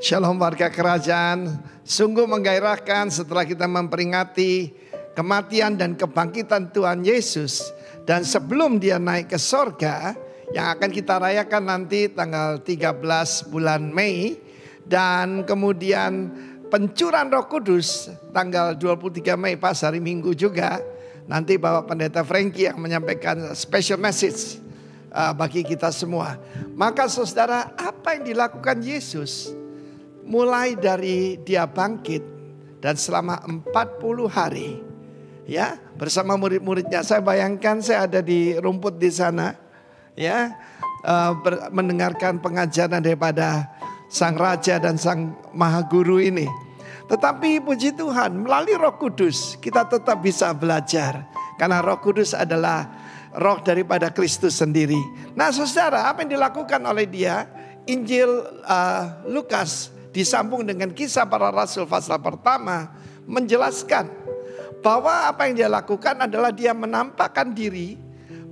Shalom warga kerajaan, sungguh menggairahkan setelah kita memperingati kematian dan kebangkitan Tuhan Yesus. Dan sebelum dia naik ke sorga, yang akan kita rayakan nanti tanggal 13 bulan Mei. Dan kemudian pencurahan Roh Kudus tanggal 23 Mei pas hari Minggu juga. Nanti Bapak Pendeta Frankie yang menyampaikan special message bagi kita semua. Maka saudara, apa yang dilakukan Yesus mulai dari dia bangkit dan selama 40 hari ya bersama murid-muridnya. Saya bayangkan saya ada di rumput di sana ya, mendengarkan pengajaran daripada Sang Raja dan Sang Maha Guru ini. Tetapi puji Tuhan, melalui Roh Kudus kita tetap bisa belajar, karena Roh Kudus adalah roh daripada Kristus sendiri. Nah saudara, apa yang dilakukan oleh dia? Injil Lukas disambung dengan Kisah Para Rasul pasal pertama menjelaskan bahwa apa yang dia lakukan adalah dia menampakkan diri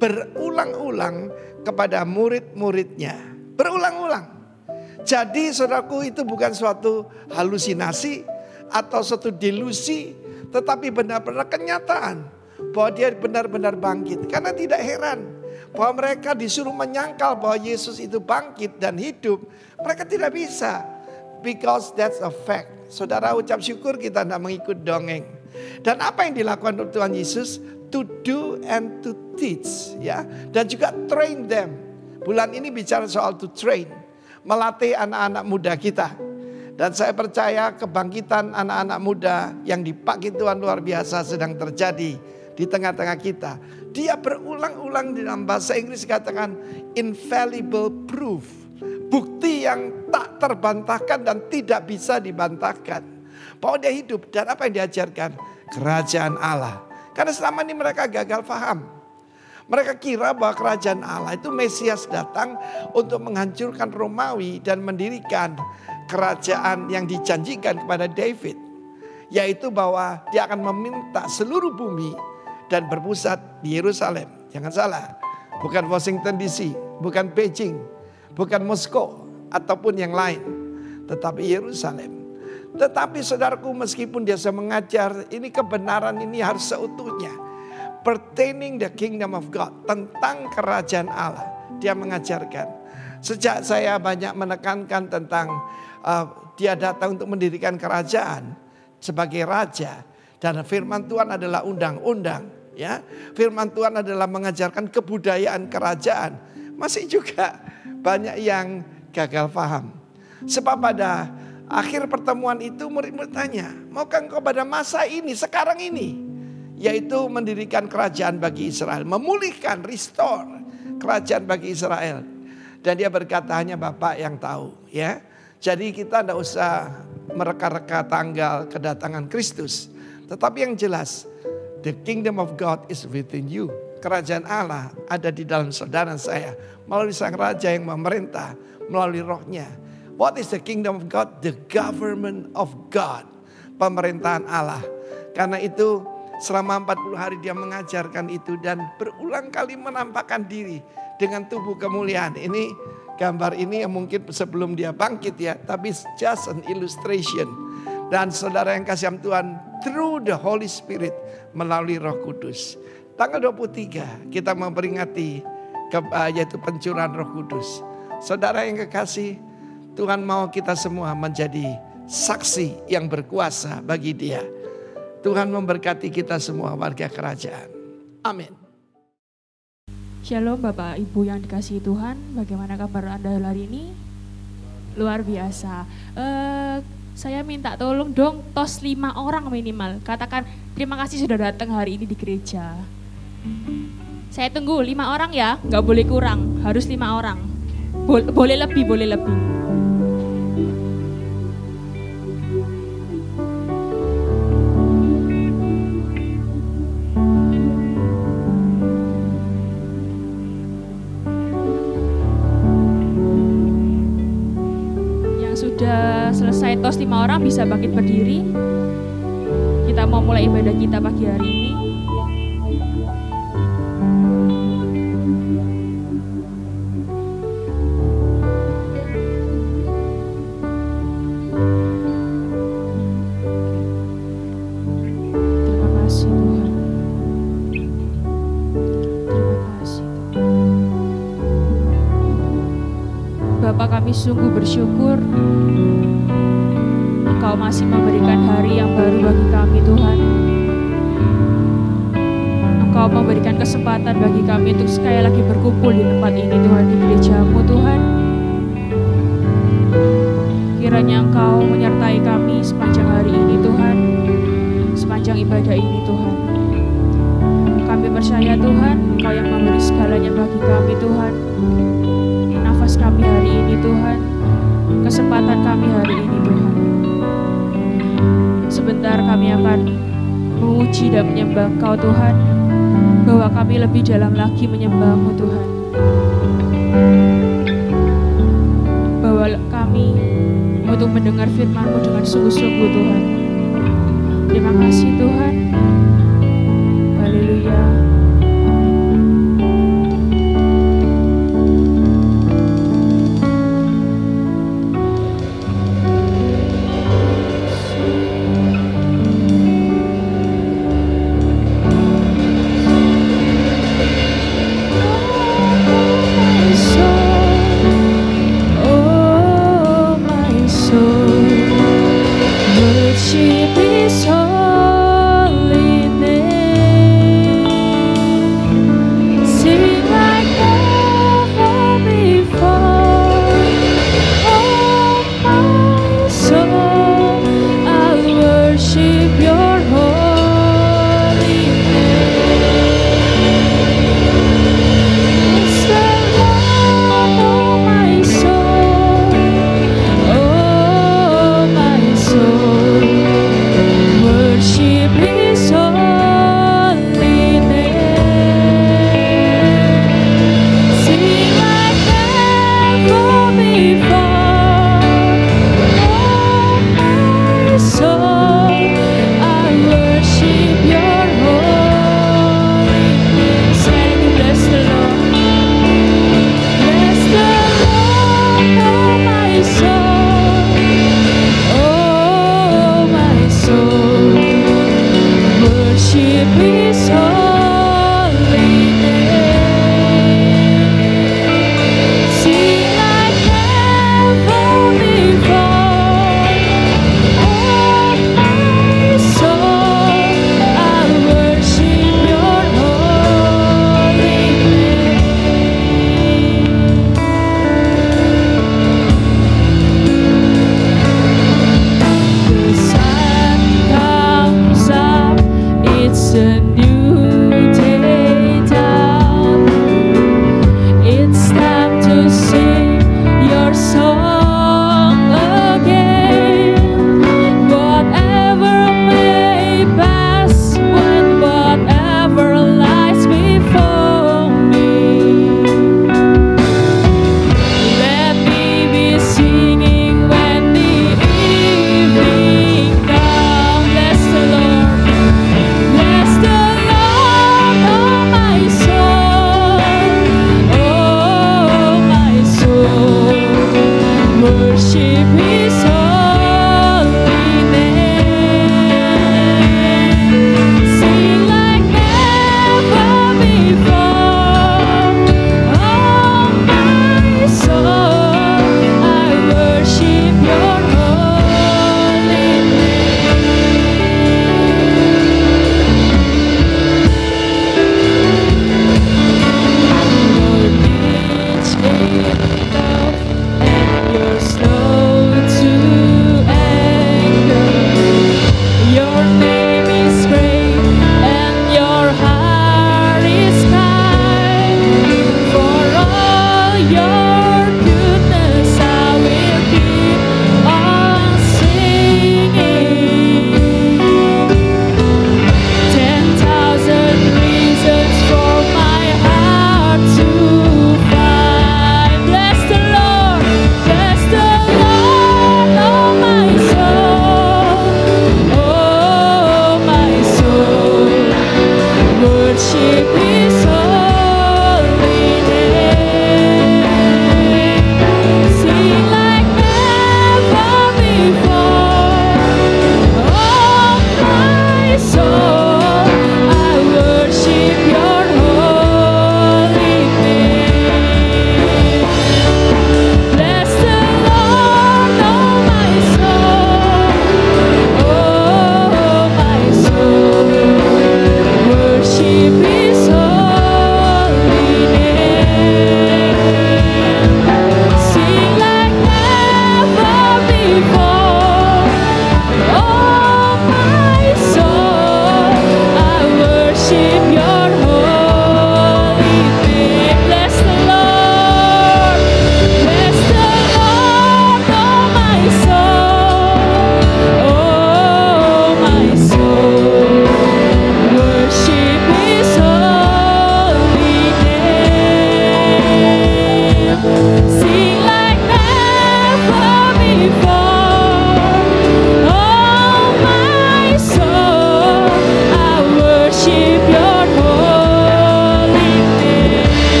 berulang-ulang kepada murid-muridnya. Berulang-ulang. Jadi saudaraku, itu bukan suatu halusinasi atau suatu delusi, tetapi benar-benar kenyataan bahwa dia benar-benar bangkit. Karena tidak heran bahwa mereka disuruh menyangkal bahwa Yesus itu bangkit dan hidup. Mereka tidak bisa. Because that's a fact. Saudara, ucap syukur kita tidak mengikut dongeng. Dan apa yang dilakukan Tuhan Yesus? To do and to teach, ya, dan juga train them. Bulan ini bicara soal to train, melatih anak-anak muda kita. Dan saya percaya kebangkitan anak-anak muda yang dipakai Tuhan luar biasa sedang terjadi di tengah-tengah kita. Dia berulang-ulang di dalam bahasa Inggris katakan infallible proof. Bukti yang tak terbantahkan dan tidak bisa dibantahkan. Bahwa dia hidup, dan apa yang diajarkan? Kerajaan Allah. Karena selama ini mereka gagal paham. Mereka kira bahwa kerajaan Allah itu Mesias datang untuk menghancurkan Romawi dan mendirikan kerajaan yang dijanjikan kepada David. Yaitu bahwa dia akan meminta seluruh bumi dan berpusat di Yerusalem. Jangan salah, bukan Washington DC, bukan Beijing, bukan Moskow ataupun yang lain, tetapi Yerusalem. Tetapi saudaraku, meskipun dia sudah mengajar, ini kebenaran ini harus seutuhnya. Pertaining the kingdom of God, tentang kerajaan Allah. Dia mengajarkan. Sejak saya banyak menekankan tentang dia datang untuk mendirikan kerajaan sebagai raja. Dan firman Tuhan adalah undang-undang. Ya, firman Tuhan adalah mengajarkan kebudayaan kerajaan. Masih juga banyak yang gagal paham. Sebab pada akhir pertemuan itu murid-murid tanya, maukah engkau pada masa ini, sekarang ini, yaitu mendirikan kerajaan bagi Israel, memulihkan, restore kerajaan bagi Israel. Dan dia berkata, hanya Bapak yang tahu, ya. Jadi kita tidak usah mereka-reka tanggal kedatangan Kristus. Tetapi yang jelas, the kingdom of God is within you. Kerajaan Allah ada di dalam saudara saya melalui Sang Raja yang memerintah melalui rohnya. What is the kingdom of God? The government of God. Pemerintahan Allah. Karena itu selama 40 hari dia mengajarkan itu dan berulang kali menampakkan diri dengan tubuh kemuliaan. Ini gambar ini yang mungkin sebelum dia bangkit ya, tapi just an illustration. Dan saudara yang kasih Tuhan, through the Holy Spirit, melalui Roh Kudus. Tanggal 23 kita memperingati yaitu pencurahan Roh Kudus. Saudara yang kekasih, Tuhan mau kita semua menjadi saksi yang berkuasa bagi Dia. Tuhan memberkati kita semua warga kerajaan. Amin. Shalom Bapak Ibu yang dikasihi Tuhan, bagaimana kabar Anda hari ini? Luar biasa. Saya minta tolong dong, tos 5 orang minimal. Katakan terima kasih sudah datang hari ini di gereja. Saya tunggu 5 orang ya, gak boleh kurang, harus 5 orang. Boleh lebih, boleh lebih. Sudah selesai tos 5 orang bisa bangkit berdiri. Kita mau mulai ibadah kita pagi hari ini. kami sungguh bersyukur Engkau masih memberikan hari yang baru bagi kami Tuhan. Engkau memberikan kesempatan bagi kami untuk sekali lagi berkumpul di tempat ini Tuhan, di gereja-Mu Tuhan. Kiranya Engkau menyertai kami sepanjang hari ini Tuhan, sepanjang ibadah ini Tuhan. Kami percaya Tuhan, Engkau yang memberi segalanya bagi kami Tuhan. Nafas kami hari ini Tuhan, kesempatan kami hari ini Tuhan. Sebentar kami akan memuji dan menyembah Engkau Tuhan, bahwa kami lebih dalam lagi menyembah-Mu Tuhan. Bahwa kami untuk mendengar firman-Mu dengan sungguh-sungguh Tuhan. Terima kasih Tuhan. Haleluya. Worship His holy name.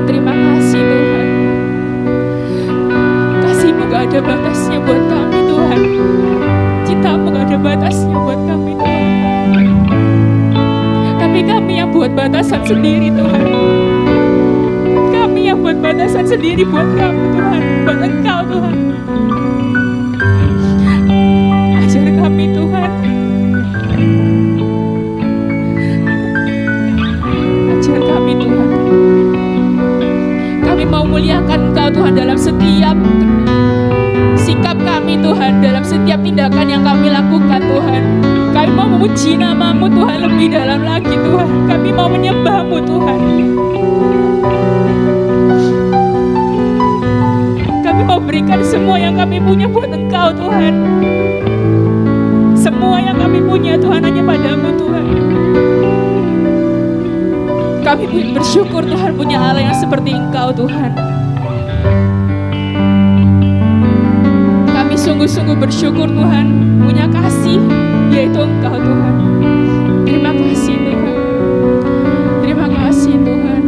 terima kasih Tuhan. Kasih-Mu gak ada batasnya buat kami Tuhan. Cinta-Mu gak ada batasnya buat kami Tuhan. Tapi kami yang buat batasan sendiri Tuhan. Kami yang buat batasan sendiri buat kamu Tuhan. Buat Engkau Tuhan. Ajar kami Tuhan. Ajar kami Tuhan. Kami mau muliakan Engkau Tuhan dalam setiap sikap kami Tuhan, dalam setiap tindakan yang kami lakukan Tuhan. Kami mau memuji nama-Mu Tuhan lebih dalam lagi Tuhan. Kami mau menyembah-Mu Tuhan. Kami mau berikan semua yang kami punya buat Engkau Tuhan. Semua yang kami punya Tuhan hanya pada-Mu Tuhan. Kami bersyukur Tuhan punya Allah yang seperti Engkau Tuhan. Kami sungguh-sungguh bersyukur Tuhan punya kasih, yaitu Engkau Tuhan. Terima kasih Tuhan. Terima kasih Tuhan.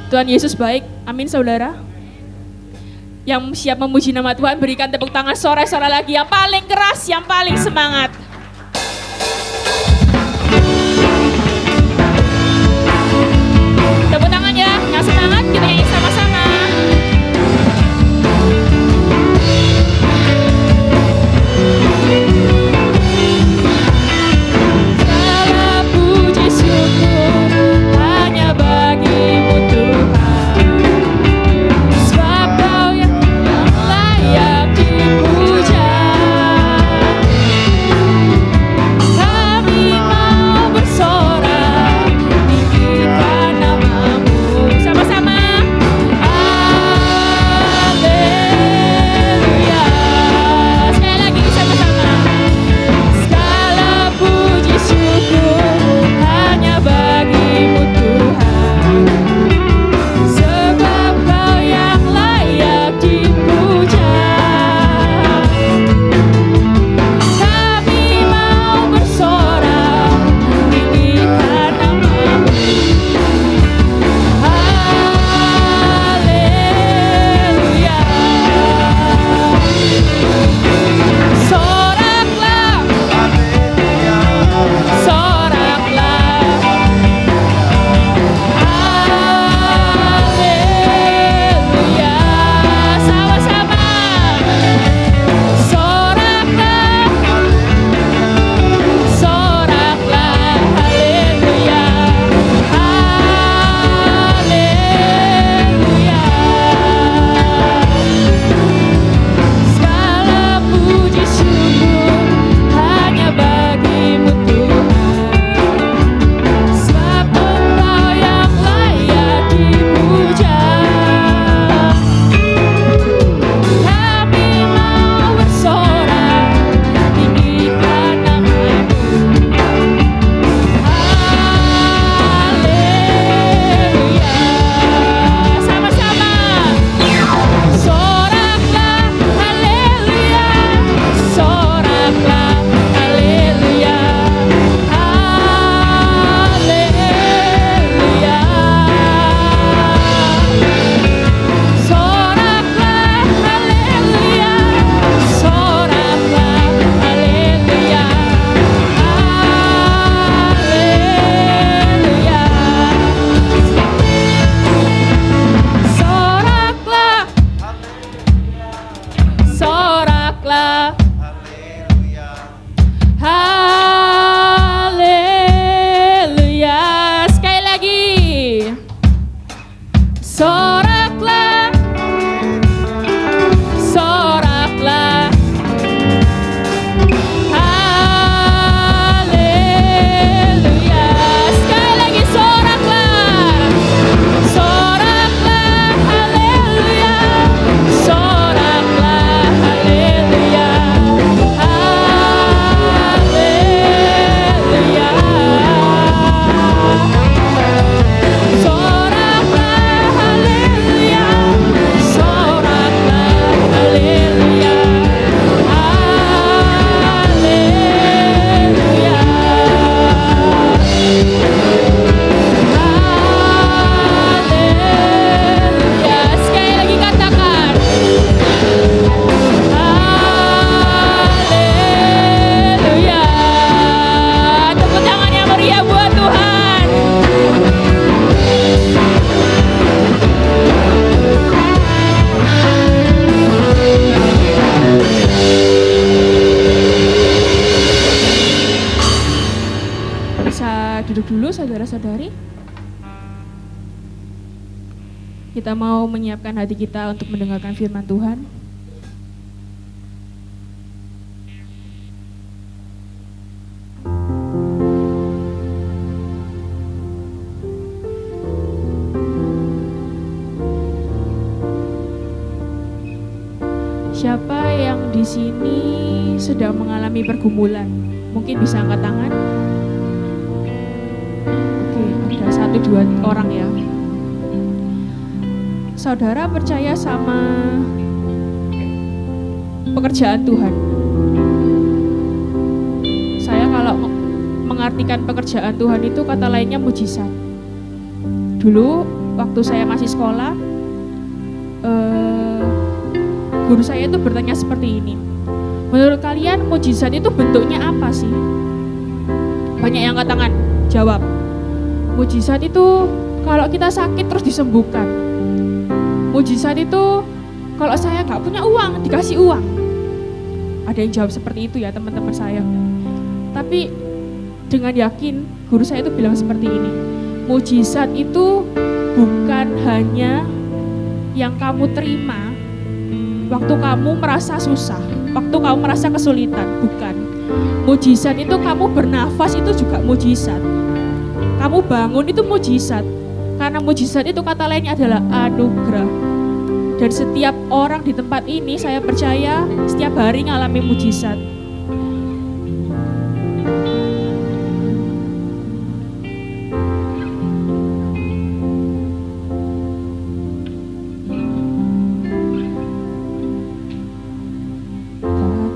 Tuhan Yesus baik, amin saudara. Yang siap memuji nama Tuhan, berikan tepuk tangan sore-sore lagi yang paling keras, yang paling semangat. Tepuk tangan ya, yang semangat, kita nyanyi sama-sama. dulu saudara-saudari. Kita mau menyiapkan hati kita untuk mendengarkan firman Tuhan. Siapa yang di sini sedang mengalami pergumulan? Mungkin bisa angkat tangan. Oke, ada 1-2 orang ya. Saudara percaya sama pekerjaan Tuhan? Saya kalau mengartikan pekerjaan Tuhan itu kata lainnya mujizat. Dulu waktu saya masih sekolah, guru saya itu bertanya seperti ini. Menurut kalian mujizat itu bentuknya apa sih? Banyak yang angkat tangan, jawab. Mujizat itu kalau kita sakit terus disembuhkan. Mujizat itu kalau saya nggak punya uang, dikasih uang. Ada yang jawab seperti itu ya teman-teman saya. Tapi dengan yakin guru saya itu bilang seperti ini. Mujizat itu bukan hanya yang kamu terima waktu kamu merasa susah, waktu kamu merasa kesulitan, bukan. Mujizat itu kamu bernafas itu juga mujizat. Kamu bangun itu mujizat. Karena mujizat itu kata lainnya adalah anugerah. Dan setiap orang di tempat ini saya percaya setiap hari ngalami mujizat.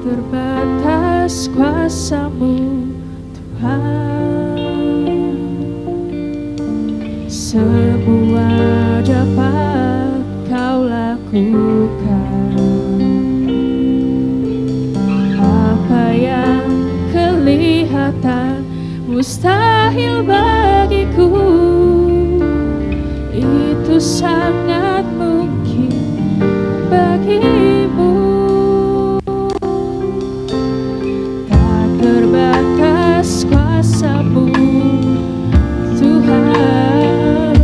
Terbatas kuasa-Mu Tuhan, semua dapat Kau lakukan. Apa yang kelihatan mustahil bagiku, itu sangat mungkin bagimu. Terbatas kuasa-Mu Tuhan,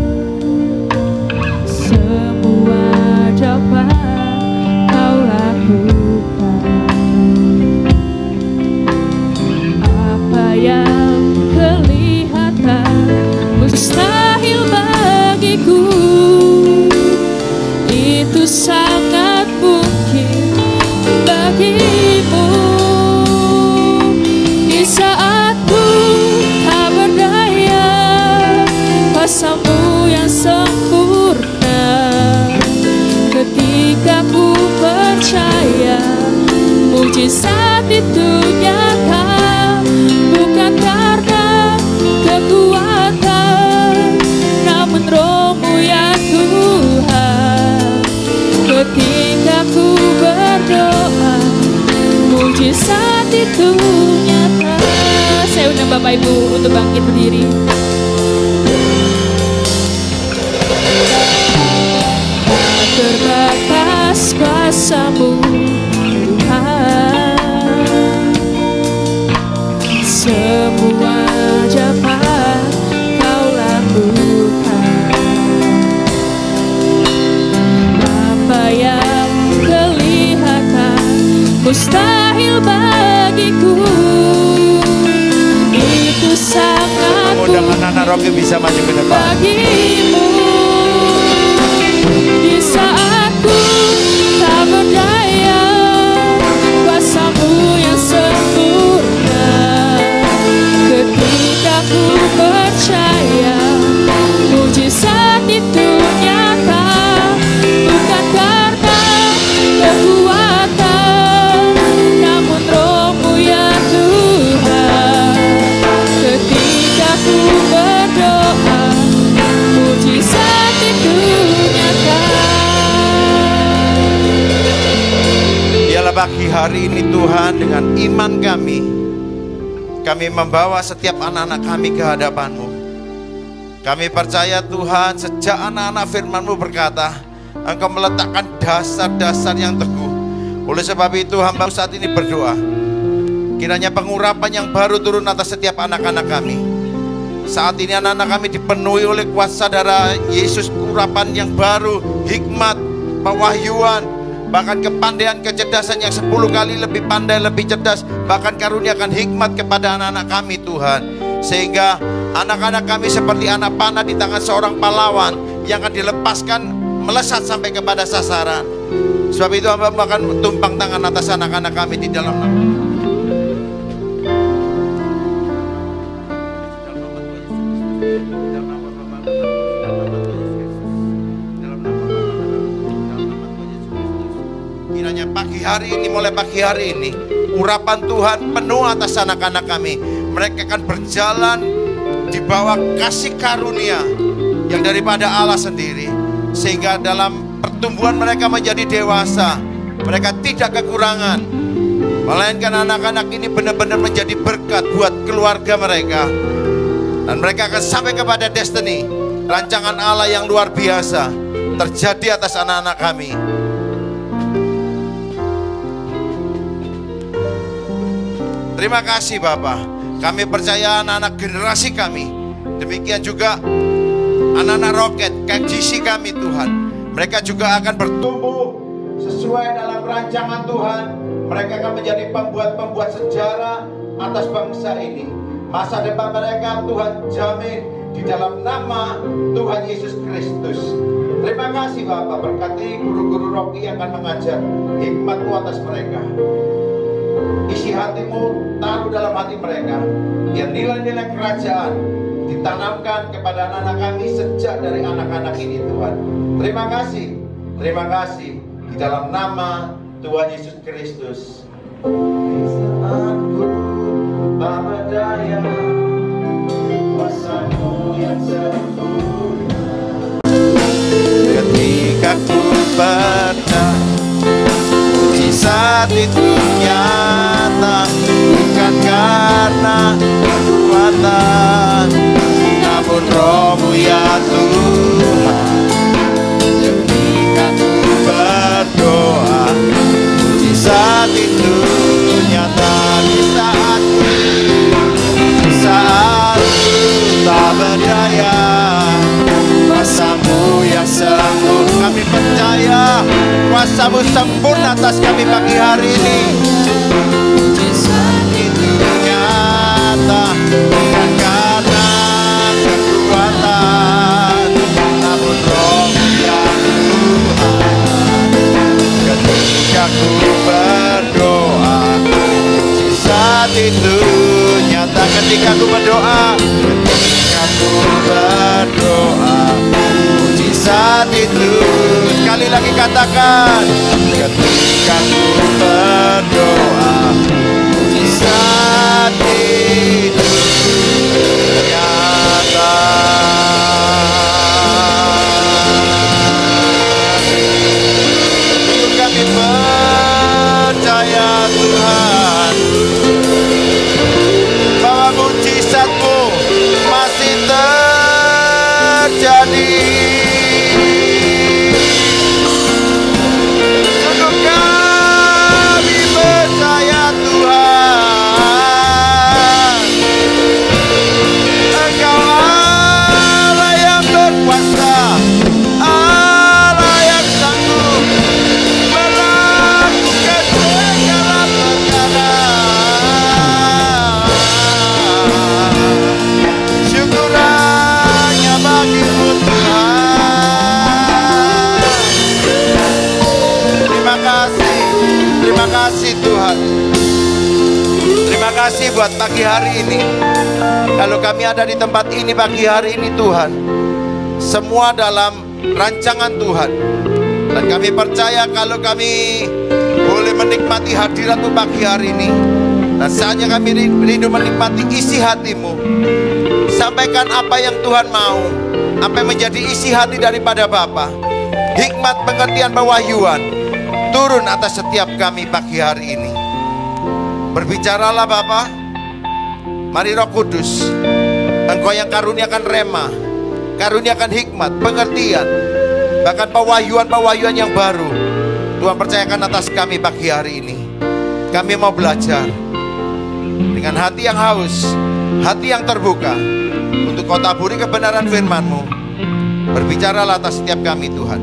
semua dapat Kau lakukan. Apa yang kelihatan mustahil bagiku, itu sangat mungkin bagimu. Di saat ku tak berdaya, kuasa-Mu yang sempurna. Ketika ku percaya, mujizat itu nyata. Bukan karena kekuatan, namun Roh-Mu ya Tuhan. Ketika ku berdoa, mujizat itu nyata. Saya undang Bapak Ibu untuk bangkit berdiri. Tak terbatas kuasa-Mu Tuhan, semua dapat Kau lakukan. Apa yang kelihatan mustahil bagiku, itu sangat mengundang anak-anak Rocky bisa maju ke depan. Bagimu. Di saat ku tak berdaya, kuasa-Mu yang sempurna. Ketika ku percaya, mujizat itu nyata. Bukan karena kekuatan, namun Roh-Mu ya Tuhan. Ketika ku berdoa, mujizat itu nyata. Biarlah pagi hari ini Tuhan, dengan iman kami membawa setiap anak-anak kami ke hadapan-Mu. Kami percaya Tuhan, sejak anak-anak firman-Mu berkata, Engkau meletakkan dasar-dasar yang teguh. Oleh sebab itu hamba saat ini berdoa, kiranya pengurapan yang baru turun atas setiap anak-anak kami. Saat ini anak-anak kami dipenuhi oleh kuasa darah Yesus, urapan yang baru, hikmat, pewahyuan, bahkan kepandaian, kecerdasan yang 10 kali lebih pandai, lebih cerdas. Bahkan karuniakan hikmat kepada anak-anak kami Tuhan, sehingga anak-anak kami seperti anak panah di tangan seorang pahlawan yang akan dilepaskan melesat sampai kepada sasaran. Sebab itu hamba akan tumpang tangan atas anak-anak kami di dalam nama. Kiranya pagi hari ini, mulai pagi hari ini, urapan Tuhan penuh atas anak-anak kami. Mereka akan berjalan di bawah kasih karunia yang daripada Allah sendiri, sehingga dalam pertumbuhan mereka menjadi dewasa, mereka tidak kekurangan, melainkan anak-anak ini benar-benar menjadi berkat buat keluarga mereka. Dan mereka akan sampai kepada destiny, rancangan Allah yang luar biasa terjadi atas anak-anak kami. Terima kasih Bapa. Kami percaya anak-anak generasi kami, demikian juga anak-anak roket, KGC kami Tuhan, mereka juga akan bertumbuh sesuai dalam rancangan Tuhan. Mereka akan menjadi pembuat sejarah atas bangsa ini. Masa depan mereka Tuhan jamin di dalam nama Tuhan Yesus Kristus. Terima kasih Bapak, berkati guru-guru Rocky yang akan mengajar, hikmat-Mu atas mereka. Isi hati-Mu taruh dalam hati mereka, biar nilai-nilai kerajaan ditanamkan kepada anak-anak kami sejak dari anak-anak ini Tuhan. Terima kasih di dalam nama Tuhan Yesus Kristus. Bapa daya, kuasa-Mu yang sempurna. Ketika ku berdoa, mujizat itu nyata, bukan karena kekuatan, namun Roh-Mu ya Tuhan. Ketika ku berdoa, mujizat itu nyata. Di saat tak berdaya, kuasa-Mu yang sempurna. Kami percaya kuasa-Mu sempurna atas kami pagi hari ini. Mujizat itu nyata, bukan karena kekuatan, namun Roh-Mu ya Tuhan. Ketika ku berdoa, mujizat itu nyata. Ketika ku berdoa, mujizat itu. Sekali lagi katakan, ketika ku berdoa, mujizat itu nyata. Untuk kami percaya Tuhan, bahwa mujizat-Mu masih terjadi. Sungguh kami percaya Tuhan, Engkau Allah yang berkuasa, Allah yang sanggup melakukan segala perkara. Syukur hanya bagi-Mu Tuhan. Terima kasih Tuhan. Terima kasih buat pagi hari ini. Kalau kami ada di tempat ini pagi hari ini Tuhan, semua dalam rancangan Tuhan. Dan kami percaya kalau kami boleh menikmati hadirat-Mu pagi hari ini, dan saatnya kami rindu menikmati isi hati-Mu. Sampaikan apa yang Tuhan mau, apa yang menjadi isi hati daripada Bapa. Hikmat, pengertian, pewahyuan turun atas setiap kami pagi hari ini. Berbicaralah Bapa. Mari Roh Kudus, Engkau yang karuniakan rema, karuniakan hikmat, pengertian, bahkan pewahyuan-pewahyuan yang baru. Tuhan percayakan atas kami pagi hari ini. Kami mau belajar dengan hati yang haus, hati yang terbuka, untuk Engkau taburi kebenaran firman-Mu. Berbicaralah atas setiap kami Tuhan.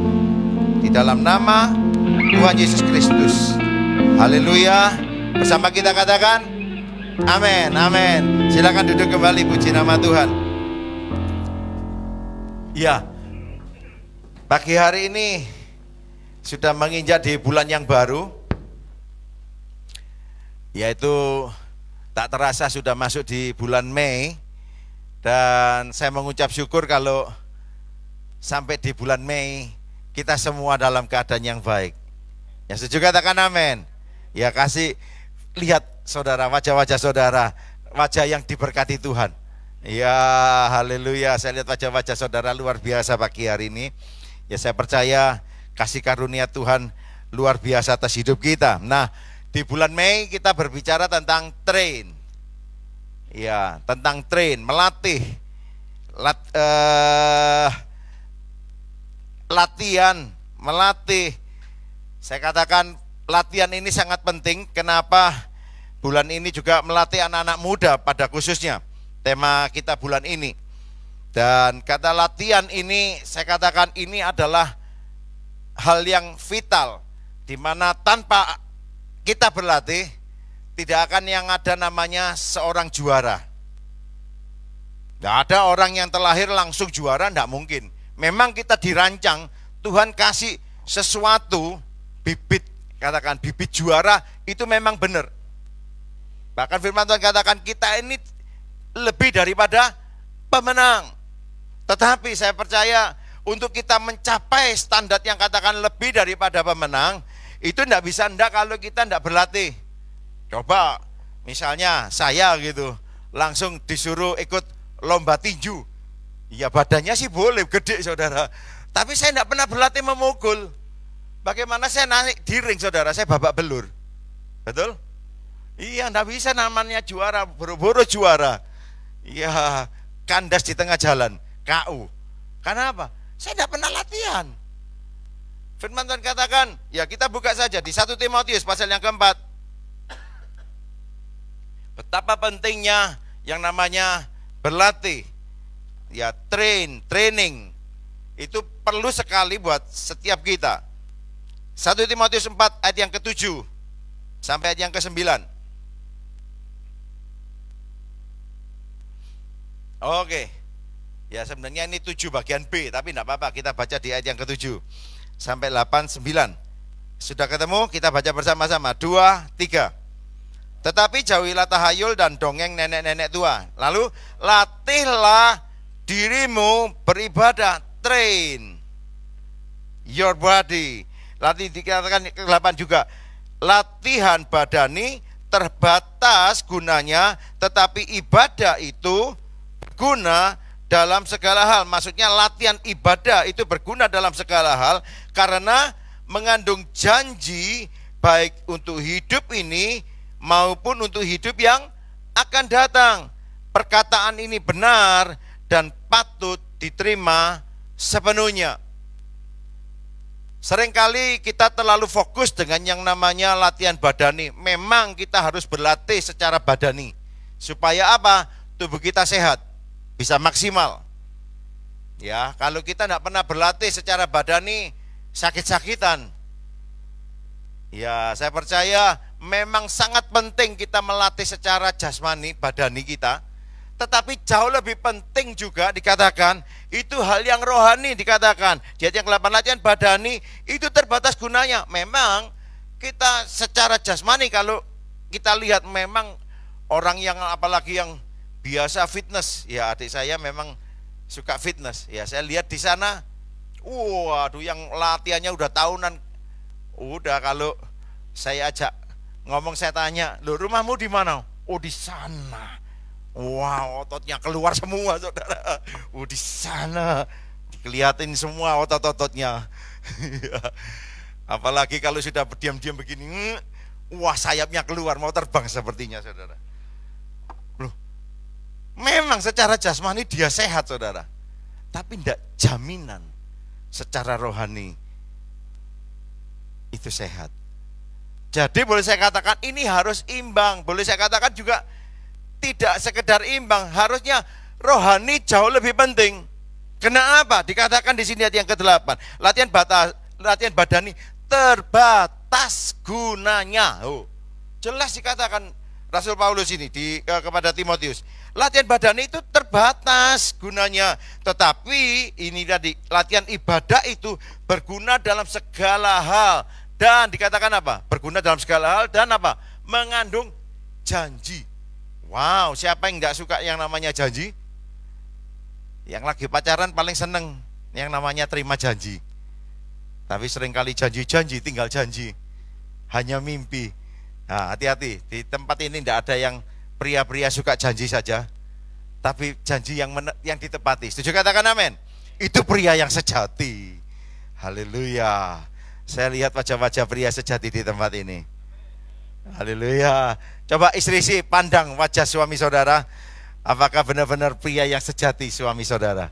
Di dalam nama Tuhan Yesus Kristus. Haleluya. Bersama kita katakan amin, amin. Silakan duduk kembali, puji nama Tuhan. Ya, pagi hari ini sudah menginjak di bulan yang baru, yaitu tak terasa sudah masuk di bulan Mei. Dan saya mengucap syukur kalau sampai di bulan Mei kita semua dalam keadaan yang baik. Ya, setuju katakan amin. Ya, kasih lihat saudara, wajah-wajah saudara, wajah yang diberkati Tuhan. Ya, haleluya. Saya lihat wajah-wajah saudara luar biasa pagi hari ini. Ya, saya percaya kasih karunia Tuhan luar biasa atas hidup kita. Nah, di bulan Mei kita berbicara tentang train. Ya, tentang train, melatih. Latihan, melatih. Saya katakan latihan ini sangat penting. Kenapa? Bulan ini juga melatih anak-anak muda pada khususnya. Tema kita bulan ini. Dan kata latihan ini, saya katakan ini adalah hal yang vital, di mana tanpa kita berlatih, tidak akan yang ada namanya seorang juara. Tidak ada orang yang terlahir langsung juara, tidak mungkin. Memang kita dirancang, Tuhan kasih sesuatu, bibit, katakan bibit juara, itu memang benar. Bahkan firman Tuhan katakan kita ini lebih daripada pemenang. Tetapi saya percaya untuk kita mencapai standar yang katakan lebih daripada pemenang, itu tidak bisa kalau kita tidak berlatih. Coba misalnya saya gitu, langsung disuruh ikut lomba tinju. Ya badannya sih boleh, gede saudara. Tapi saya tidak pernah berlatih memukul. Bagaimana saya naik di ring saudara, saya babak belur. Betul? Iya, tidak bisa namanya juara, boro-boro juara. Iya, kandas di tengah jalan, KU. Karena apa? Saya tidak pernah latihan. Firman Tuhan katakan, ya kita buka saja di 1 Timotius pasal yang keempat. Betapa pentingnya yang namanya berlatih. Ya, training. Itu perlu sekali buat setiap kita. 1 Timotius 4 ayat yang ke-7 sampai ayat yang ke-9. Oke. Ya sebenarnya ini 7 bagian B, tapi tidak apa-apa, kita baca di ayat yang ke-7 sampai 8, 9. Sudah ketemu? Kita baca bersama-sama. 2, 3. Tetapi jauhilah tahayul dan dongeng nenek-nenek tua. Lalu latihlah dirimu beribadah. Train your body. Latih dikatakan ke-8 juga. Latihan badani terbatas gunanya, tetapi ibadah itu berguna dalam segala hal. Maksudnya latihan ibadah itu berguna dalam segala hal karena mengandung janji baik untuk hidup ini maupun untuk hidup yang akan datang. Perkataan ini benar dan patut diterima sepenuhnya. Seringkali kita terlalu fokus dengan yang namanya latihan badani. Memang kita harus berlatih secara badani. Supaya apa? Tubuh kita sehat, bisa maksimal. Ya, kalau kita tidak pernah berlatih secara badani, sakit-sakitan. Ya, saya percaya memang sangat penting kita melatih secara jasmani, badani kita. Tetapi jauh lebih penting juga dikatakan, itu hal yang rohani dikatakan. Di ayat yang 8, latihan badani itu terbatas gunanya. Memang kita secara jasmani kalau kita lihat memang orang yang apalagi yang biasa fitness, ya adik saya memang suka fitness. Ya saya lihat di sana, waduh yang latihannya udah tahunan. Udah kalau saya ajak ngomong saya tanya, "Loh, rumahmu di mana?" "Oh, di sana." Wow, ototnya keluar semua, saudara. Oh, di sana dikelihatin semua otot-ototnya. Apalagi kalau sudah berdiam-diam begini, wah sayapnya keluar mau terbang sepertinya, saudara. Loh, memang secara jasmani dia sehat, saudara. Tapi tidak jaminan secara rohani itu sehat. Jadi boleh saya katakan ini harus imbang. Boleh saya katakan juga tidak sekedar imbang, harusnya rohani jauh lebih penting. Kenapa? Dikatakan di sini ayat yang ke-8. Latihan badani terbatas gunanya. Jelas dikatakan Rasul Paulus ini kepada Timotius. Latihan badani itu terbatas gunanya. Tetapi ini tadi, latihan ibadah itu berguna dalam segala hal. Dan dikatakan apa? Berguna dalam segala hal dan apa? Mengandung janji. Wow, siapa yang gak suka yang namanya janji? Yang lagi pacaran paling seneng yang namanya terima janji. Tapi seringkali janji-janji tinggal janji, hanya mimpi. Nah, hati-hati, di tempat ini tidak ada yang pria-pria suka janji saja, tapi janji yang ditepati. Setuju katakan amin? Itu pria yang sejati. Haleluya. Saya lihat wajah-wajah pria sejati di tempat ini. Haleluya. Coba istri pandang wajah suami saudara. Apakah benar-benar pria yang sejati suami saudara?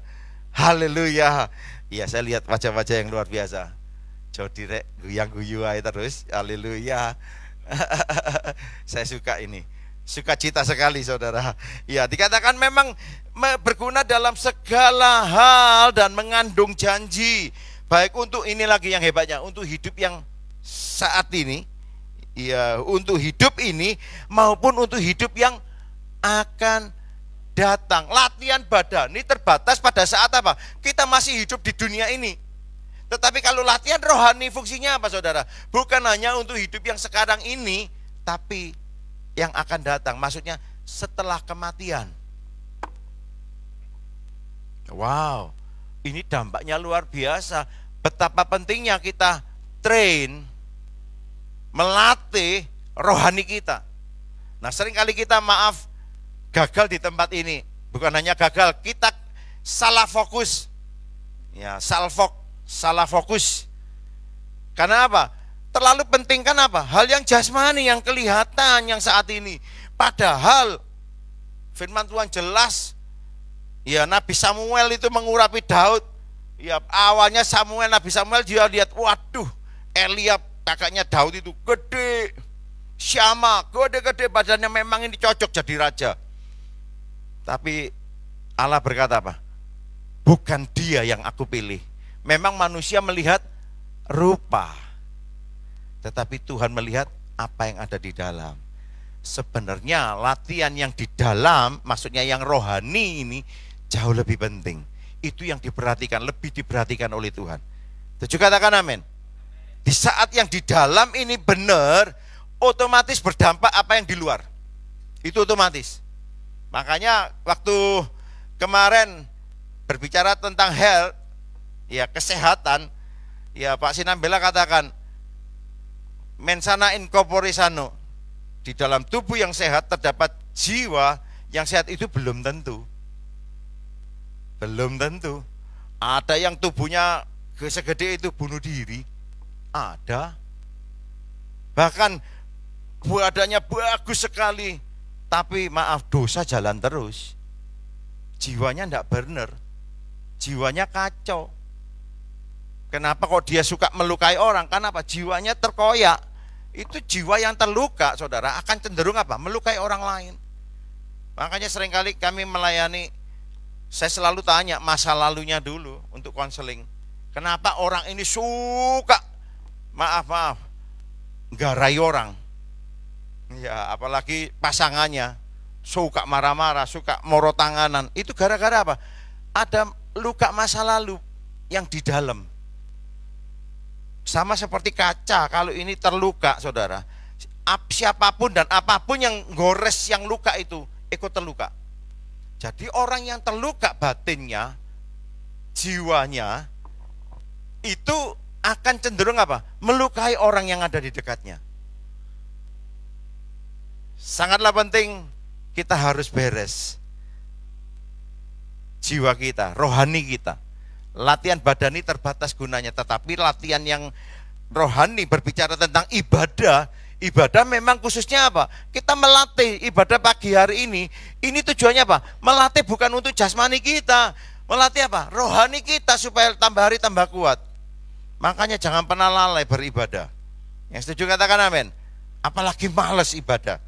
Haleluya. Iya, saya lihat wajah-wajah yang luar biasa. Jodi rek guyang-guyu aja terus. Haleluya. Saya suka ini. Sukacita sekali saudara. Ya, dikatakan memang berguna dalam segala hal dan mengandung janji. Baik untuk ini lagi yang hebatnya, untuk hidup yang saat ini, ya, untuk hidup ini maupun untuk hidup yang akan datang. Latihan badani terbatas pada saat apa? Kita masih hidup di dunia ini. Tetapi kalau latihan rohani fungsinya apa saudara? Bukan hanya untuk hidup yang sekarang ini, tapi yang akan datang. Maksudnya setelah kematian. Wow, ini dampaknya luar biasa. Betapa pentingnya kita train, melatih rohani kita. Nah, seringkali kita gagal di tempat ini. Bukan hanya gagal, kita salah fokus. Ya, salah fokus. Karena apa? Terlalu penting kan apa? Hal yang jasmani, yang kelihatan, yang saat ini. Padahal firman Tuhan jelas. Ya, Nabi Samuel itu mengurapi Daud. Ya, awalnya Nabi Samuel dia lihat, waduh, Eliab kakaknya Daud itu gede, Syama, gede-gede badannya, memang ini cocok jadi raja. Tapi Allah berkata apa? Bukan dia yang aku pilih. Memang manusia melihat rupa, tetapi Tuhan melihat apa yang ada di dalam. Sebenarnya latihan yang di dalam, maksudnya yang rohani ini jauh lebih penting. Itu yang lebih diperhatikan oleh Tuhan. Tujuh katakan amin. Di saat yang di dalam ini benar, otomatis berdampak apa yang di luar. Itu otomatis. Makanya waktu kemarin berbicara tentang health, ya kesehatan, ya Pak Sinambela katakan, mensana in corpore sano, di dalam tubuh yang sehat terdapat jiwa yang sehat. Itu belum tentu. Belum tentu. Ada yang tubuhnya segede itu bunuh diri. Ada. Bahkan badannya bagus sekali, tapi maaf, dosa jalan terus. Jiwanya enggak benar. Jiwanya kacau. Kenapa kok dia suka melukai orang? Kenapa? Jiwanya terkoyak. Itu jiwa yang terluka, saudara, akan cenderung apa? Melukai orang lain. Makanya seringkali kami melayani, saya selalu tanya masa lalunya dulu untuk konseling. Kenapa orang ini suka, maaf, garai orang. Ya, apalagi pasangannya suka marah-marah, suka moro tanganan. Itu gara-gara apa? Ada luka masa lalu yang di dalam. Sama seperti kaca, kalau ini terluka, saudara, siapapun dan apapun yang gores, yang luka itu ikut terluka. Jadi orang yang terluka batinnya, jiwanya, itu akan cenderung apa? Melukai orang yang ada di dekatnya. Sangatlah penting kita harus beres jiwa kita, rohani kita. Latihan badani terbatas gunanya, tetapi latihan yang rohani berbicara tentang ibadah. Ibadah memang khususnya apa? Kita melatih ibadah pagi hari ini tujuannya apa? Melatih bukan untuk jasmani kita, melatih apa? Rohani kita supaya tambah hari tambah kuat. Makanya jangan pernah lalai beribadah. Yang setuju katakan amin. Apalagi malas ibadah.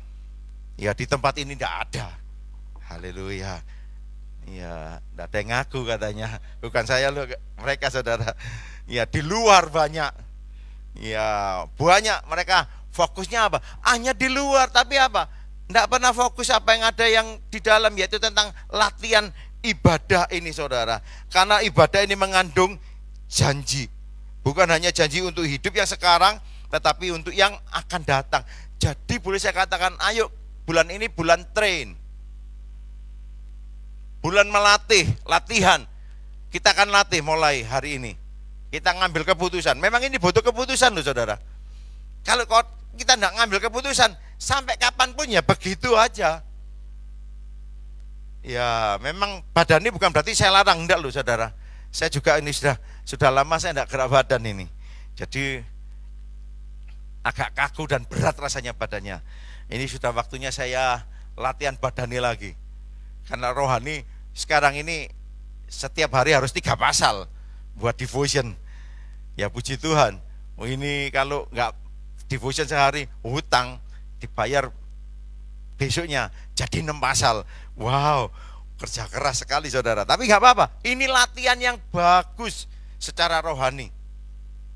Ya, di tempat ini tidak ada. Haleluya. Ya, tidak ada yang ngaku katanya. Bukan saya loh, mereka saudara. Ya, di luar banyak. Ya, banyak mereka fokusnya apa? Hanya di luar, tapi apa? Tidak pernah fokus apa yang ada yang di dalam, yaitu tentang latihan ibadah ini saudara. Karena ibadah ini mengandung janji. Bukan hanya janji untuk hidup yang sekarang, tetapi untuk yang akan datang. Jadi boleh saya katakan, ayo bulan ini bulan train. Bulan melatih, latihan. Kita akan latih mulai hari ini. Kita ngambil keputusan. Memang ini butuh keputusan loh saudara. Kalau kita tidak ngambil keputusan, sampai kapanpun ya begitu aja. Ya memang badan ini bukan berarti saya larang, enggak loh saudara. Saya juga ini sudah lama saya enggak gerak badan ini. Jadi agak kaku dan berat rasanya badannya. Ini sudah waktunya saya latihan badani lagi. Karena rohani sekarang ini setiap hari harus 3 pasal buat devotion. Ya puji Tuhan. Oh, ini kalau enggak devotion sehari, hutang dibayar besoknya jadi 6 pasal. Wow, kerja keras sekali saudara. Tapi nggak apa-apa, ini latihan yang bagus secara rohani.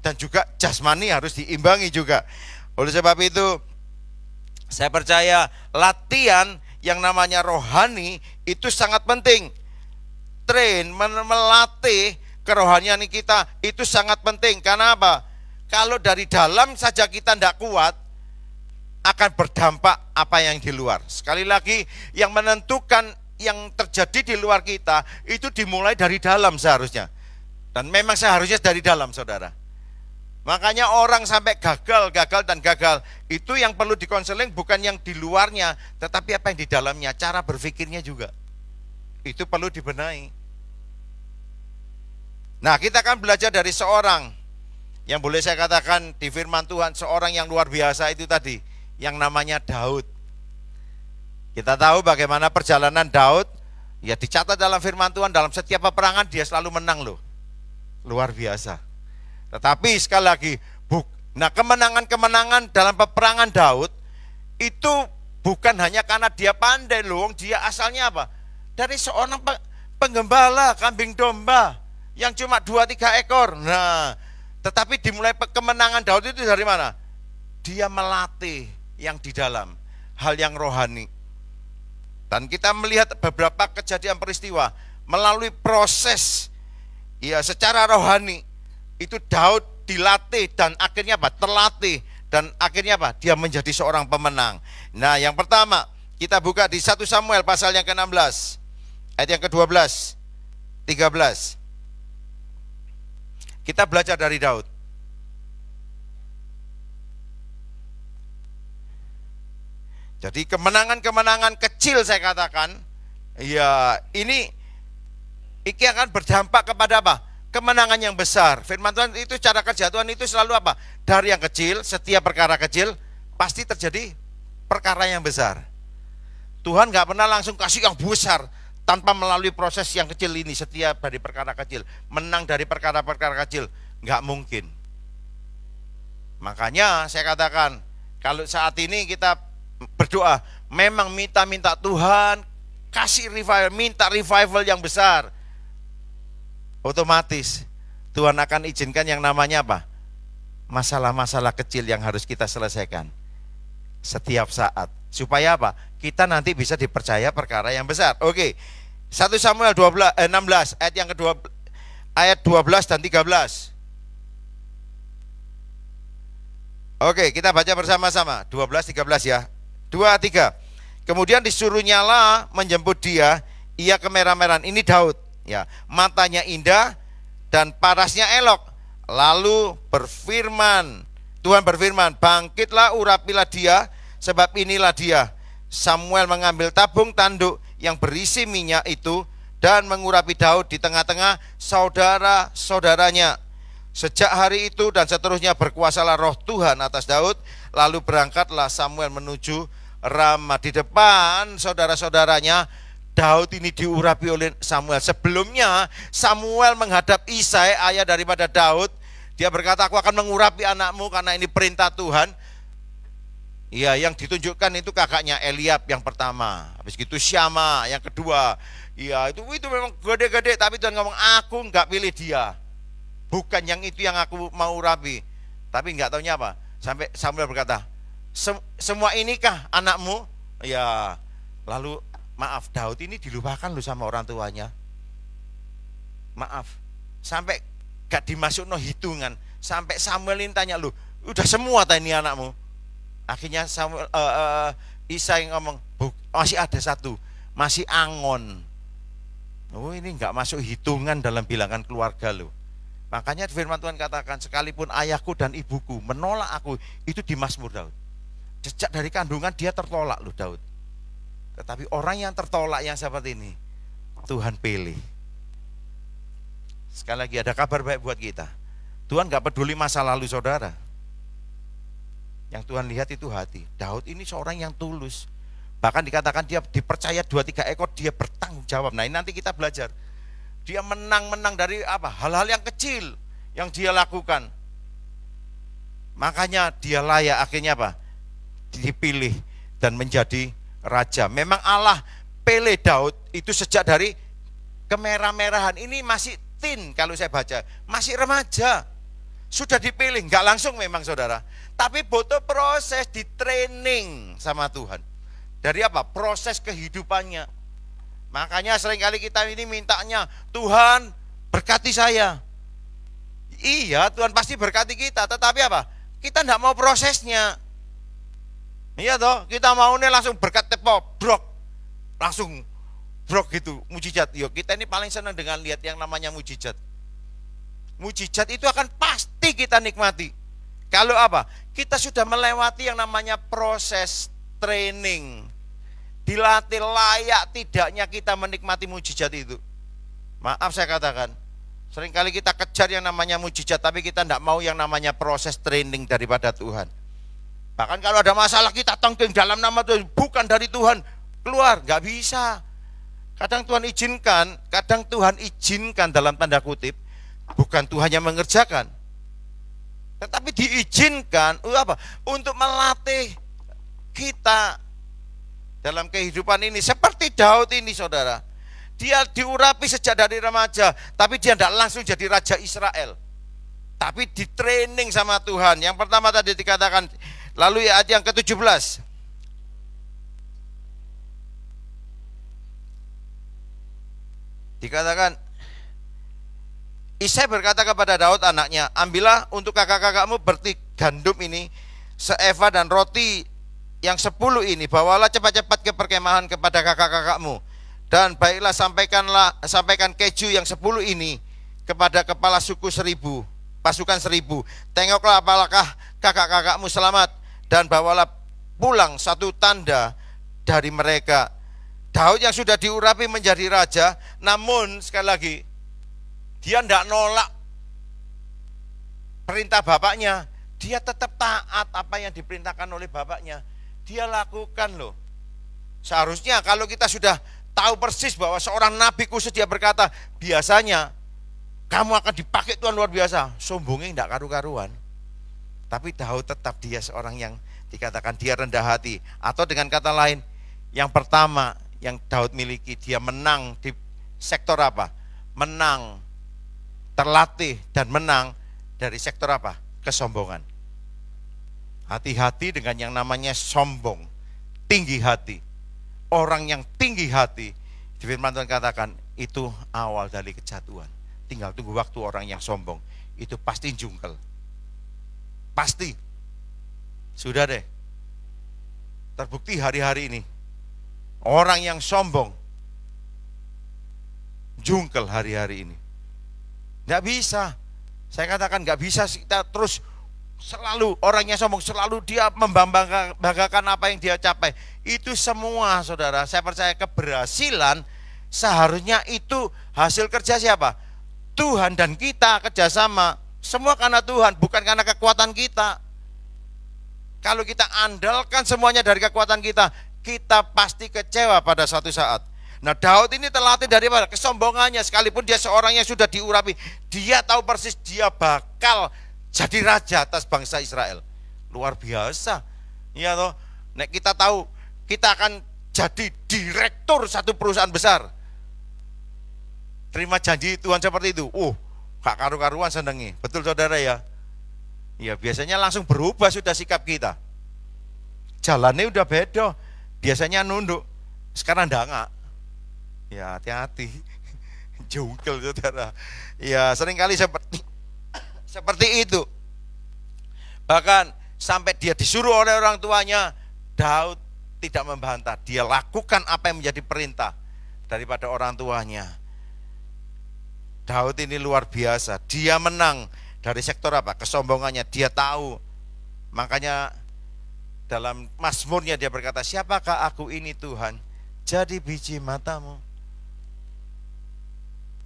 Dan juga jasmani harus diimbangi juga. Oleh sebab itu, saya percaya latihan yang namanya rohani itu sangat penting. Train, melatih kerohanian kita itu sangat penting. Karena apa? Kalau dari dalam saja kita tidak kuat, akan berdampak apa yang di luar. Sekali lagi, yang menentukan yang terjadi di luar kita itu dimulai dari dalam seharusnya. Dan memang seharusnya dari dalam saudara. Makanya orang sampai gagal itu yang perlu dikonseling bukan yang di luarnya, tetapi apa yang di dalamnya, cara berpikirnya juga. Itu perlu dibenahi. Nah, kita akan belajar dari seorang yang boleh saya katakan di firman Tuhan, seorang yang luar biasa itu tadi, yang namanya Daud. Kita tahu bagaimana perjalanan Daud, ya dicatat dalam firman Tuhan, dalam setiap peperangan dia selalu menang loh. Luar biasa. Tetapi sekali lagi, nah kemenangan-kemenangan dalam peperangan Daud, itu bukan hanya karena dia pandai loh, dia asalnya apa? Dari seorang penggembala kambing domba, yang cuma 2-3 ekor. Nah, tetapi dimulai kemenangan Daud itu dari mana? Dia melatih yang di dalam, hal yang rohani. Dan kita melihat beberapa kejadian peristiwa melalui proses ya secara rohani. Itu Daud dilatih dan akhirnya apa? Terlatih dan akhirnya apa? Dia menjadi seorang pemenang. Nah, yang pertama, kita buka di 1 Samuel pasal yang ke-16, ayat yang ke-12, 13. Kita belajar dari Daud. Jadi kemenangan-kemenangan kecil saya katakan, ya ini akan berdampak kepada apa? Kemenangan yang besar. Firman Tuhan itu, cara kerja Tuhan itu selalu apa? Dari yang kecil, setiap perkara kecil pasti terjadi perkara yang besar. Tuhan gak pernah langsung kasih yang besar tanpa melalui proses yang kecil ini. Setiap dari perkara kecil, menang dari perkara-perkara kecil, gak mungkin. Makanya saya katakan, kalau saat ini kita berdoa, memang minta Tuhan kasih revival, minta revival yang besar, otomatis Tuhan akan izinkan yang namanya apa? Masalah-masalah kecil yang harus kita selesaikan setiap saat. Supaya apa? Kita nanti bisa dipercaya perkara yang besar. Oke, 1 Samuel 16 ayat yang kedua, ayat 12 dan 13. Oke, kita baca bersama-sama 12-13 ya. 2-3. Kemudian disuruh nyala menjemput dia, ia kemerah-merahan. Ini Daud ya, matanya indah dan parasnya elok. Lalu Tuhan berfirman, bangkitlah, urapilah dia, sebab inilah dia. Samuel mengambil tabung tanduk yang berisi minyak itu dan mengurapi Daud di tengah-tengah saudara-saudaranya. Sejak hari itu dan seterusnya berkuasalah roh Tuhan atas Daud. Lalu berangkatlah Samuel menuju Rama. Di depan saudara-saudaranya, Daud ini diurapi oleh Samuel. Sebelumnya Samuel menghadap Isai, ayah daripada Daud. Dia berkata, aku akan mengurapi anakmu karena ini perintah Tuhan. Iya, yang ditunjukkan itu kakaknya Eliab yang pertama. Habis gitu Syama yang kedua. Iya, itu memang gede-gede, tapi Tuhan ngomong, aku nggak pilih dia. Bukan yang itu yang aku mau urapi. Tapi nggak taunya apa. Sampai Samuel berkata, semua inikah anakmu? Ya, lalu maaf, Daud ini dilupakan loh sama orang tuanya. Maaf, sampai gak dimasuk no hitungan. Sampai Samuel ini tanya, lu udah semua tadi anakmu? Akhirnya Samuel, Isai ngomong, masih ada satu, masih Angon. Oh, ini nggak masuk hitungan dalam bilangan keluarga lo. Makanya firman Tuhan katakan, sekalipun ayahku dan ibuku menolak aku, itu di Mazmur Daud. Sejak dari kandungan dia tertolak loh Daud. Tetapi orang yang tertolak yang seperti ini, Tuhan pilih. Sekali lagi ada kabar baik buat kita. Tuhan nggak peduli masa lalu saudara. Yang Tuhan lihat itu hati. Daud ini seorang yang tulus. Bahkan dikatakan dia dipercaya 2-3 ekor, dia bertanggung jawab. Nah, ini nanti kita belajar. Dia menang dari apa? Hal-hal yang kecil yang dia lakukan. Makanya dia layak akhirnya apa? Dipilih dan menjadi raja. Memang Allah pilih Daud itu sejak dari kemerah-merahan. Ini masih teen kalau saya baca. Masih remaja. Sudah dipilih, nggak langsung memang saudara. Tapi butuh proses di training sama Tuhan. Dari apa? Proses kehidupannya. Makanya seringkali kita ini mintanya, Tuhan berkati saya. Iya, Tuhan pasti berkati kita. Tetapi apa? Kita nggak mau prosesnya. Iya toh, kita maunya langsung berkat tepok, brok. Langsung brok gitu, mujizat. Yo, kita ini paling senang dengan lihat yang namanya mujizat. Mujizat itu akan pasti kita nikmati. Kalau apa? Kita sudah melewati yang namanya proses training. Dilatih layak tidaknya kita menikmati mujizat itu. Maaf saya katakan, seringkali kita kejar yang namanya mujizat, tapi kita tidak mau yang namanya proses training daripada Tuhan. Bahkan kalau ada masalah kita tongking dalam nama Tuhan, bukan dari Tuhan, keluar, nggak bisa. Kadang Tuhan izinkan dalam tanda kutip, bukan Tuhan yang mengerjakan, tetapi diizinkan untuk melatih kita dalam kehidupan ini. Seperti Daud ini saudara, dia diurapi sejak dari remaja, tapi dia tidak langsung jadi raja Israel, tapi di training sama Tuhan. Yang pertama tadi dikatakan, lalu ayat yang ke-17, dikatakan, Isai berkata kepada Daud anaknya, ambillah untuk kakak-kakakmu berti gandum ini, seeva dan roti yang 10 ini, bawalah cepat-cepat ke perkemahan kepada kakak-kakakmu. Dan baiklah sampaikan keju yang 10 ini kepada kepala suku 1000, pasukan 1000. Tengoklah apakah kakak-kakakmu selamat, dan bawalah pulang satu tanda dari mereka. Daud yang sudah diurapi menjadi raja, namun sekali lagi, dia tidak nolak perintah bapaknya. Dia tetap taat apa yang diperintahkan oleh bapaknya. Dia lakukan loh. Seharusnya kalau kita sudah tahu persis bahwa seorang nabi khusus, dia berkata, biasanya kamu akan dipakai Tuhan luar biasa. Sombongnya tidak karu-karuan. Tapi Daud tetap dia seorang yang dikatakan dia rendah hati. Atau dengan kata lain, yang pertama yang Daud miliki, dia menang di sektor apa? Menang, terlatih dan menang dari sektor apa? Kesombongan. Hati-hati dengan yang namanya sombong, tinggi hati. Orang yang tinggi hati, di firman Tuhan katakan, itu awal dari kejatuhan. Tinggal tunggu waktu orang yang sombong, itu pasti jungkel. Pasti. Sudah deh. Terbukti hari-hari ini. Orang yang sombong, jungkel hari-hari ini. Nggak bisa. Saya katakan nggak bisa kita terus selalu orangnya sombong, selalu dia membanggakan apa yang dia capai. Itu semua saudara, saya percaya keberhasilan seharusnya itu hasil kerja siapa? Tuhan dan kita kerjasama. Semua karena Tuhan, bukan karena kekuatan kita. Kalau kita andalkan semuanya dari kekuatan kita, kita pasti kecewa pada suatu saat. Nah, Daud ini terlatih dari mana? Kesombongannya. Sekalipun dia seorang yang sudah diurapi, dia tahu persis dia bakal jadi raja atas bangsa Israel. Luar biasa. Iya toh, nek kita tahu kita akan jadi direktur satu perusahaan besar. Terima janji Tuhan seperti itu. Gak karu-karuan senengi. Betul saudara ya? Ya biasanya langsung berubah sudah sikap kita. Jalannya udah beda. Biasanya nunduk, sekarang nggak. Ya hati-hati. Jungkel saudara. Ya seringkali seperti itu. Bahkan sampai dia disuruh oleh orang tuanya, Daud tidak membantah. Dia lakukan apa yang menjadi perintah daripada orang tuanya. Daud ini luar biasa. Dia menang dari sektor apa? Kesombongannya. Dia tahu. Makanya dalam Mazmurnya dia berkata, siapakah aku ini Tuhan? Jadi biji matamu.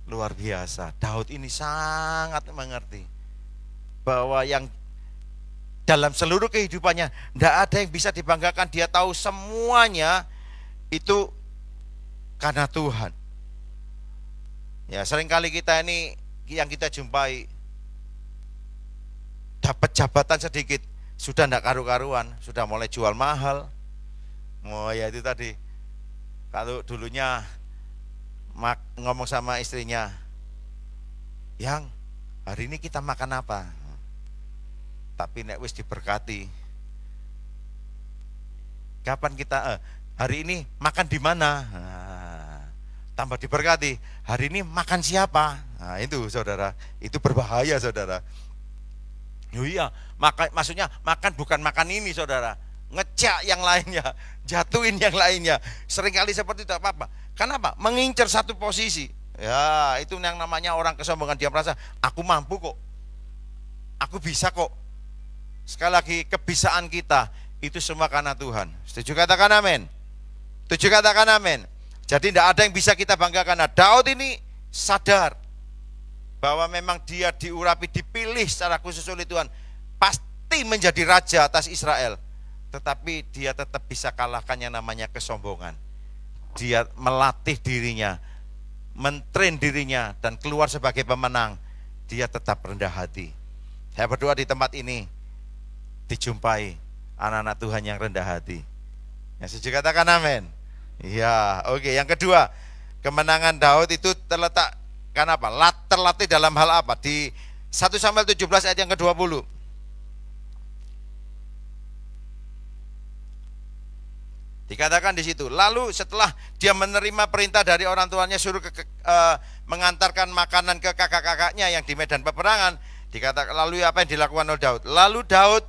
Luar biasa. Daud ini sangat mengerti bahwa yang dalam seluruh kehidupannya tidak ada yang bisa dibanggakan. Dia tahu semuanya itu karena Tuhan. Ya, seringkali kita ini yang kita jumpai dapat jabatan sedikit, sudah tidak karu-karuan, sudah mulai jual mahal. Ya itu tadi, kalau dulunya ngomong sama istrinya, yang hari ini kita makan apa? Tapi nek wis diberkati, kapan kita hari ini makan di mana? Tambah diberkati, hari ini makan siapa? Nah itu saudara, itu berbahaya saudara. Iya, maksudnya makan bukan makan ini saudara, ngecak yang lainnya, jatuhin yang lainnya. Seringkali seperti itu apa-apa. Kenapa? Mengincar satu posisi. Ya itu yang namanya orang kesombongan. Dia merasa, aku mampu kok, aku bisa kok. Sekali lagi, kebisaan kita itu semua karena Tuhan. Setuju katakan amin? Setuju katakan amin? Jadi tidak ada yang bisa kita banggakan. Nah, Daud ini sadar bahwa memang dia diurapi, dipilih secara khusus oleh Tuhan, pasti menjadi raja atas Israel. Tetapi dia tetap bisa kalahkan yang namanya kesombongan. Dia melatih dirinya, mentrain dirinya, dan keluar sebagai pemenang. Dia tetap rendah hati. Saya berdoa di tempat ini dijumpai anak-anak Tuhan yang rendah hati. Yang setuju katakan amin. Iya, oke. Yang kedua, kemenangan Daud itu terletak karena apa? Terlatih dalam hal apa? Di 1 Samuel 17 ayat yang ke-20. Dikatakan di situ, lalu setelah dia menerima perintah dari orang tuanya suruh mengantarkan makanan ke kakak-kakaknya yang di medan peperangan, dikatakan lalu apa yang dilakukan oleh Daud? Lalu Daud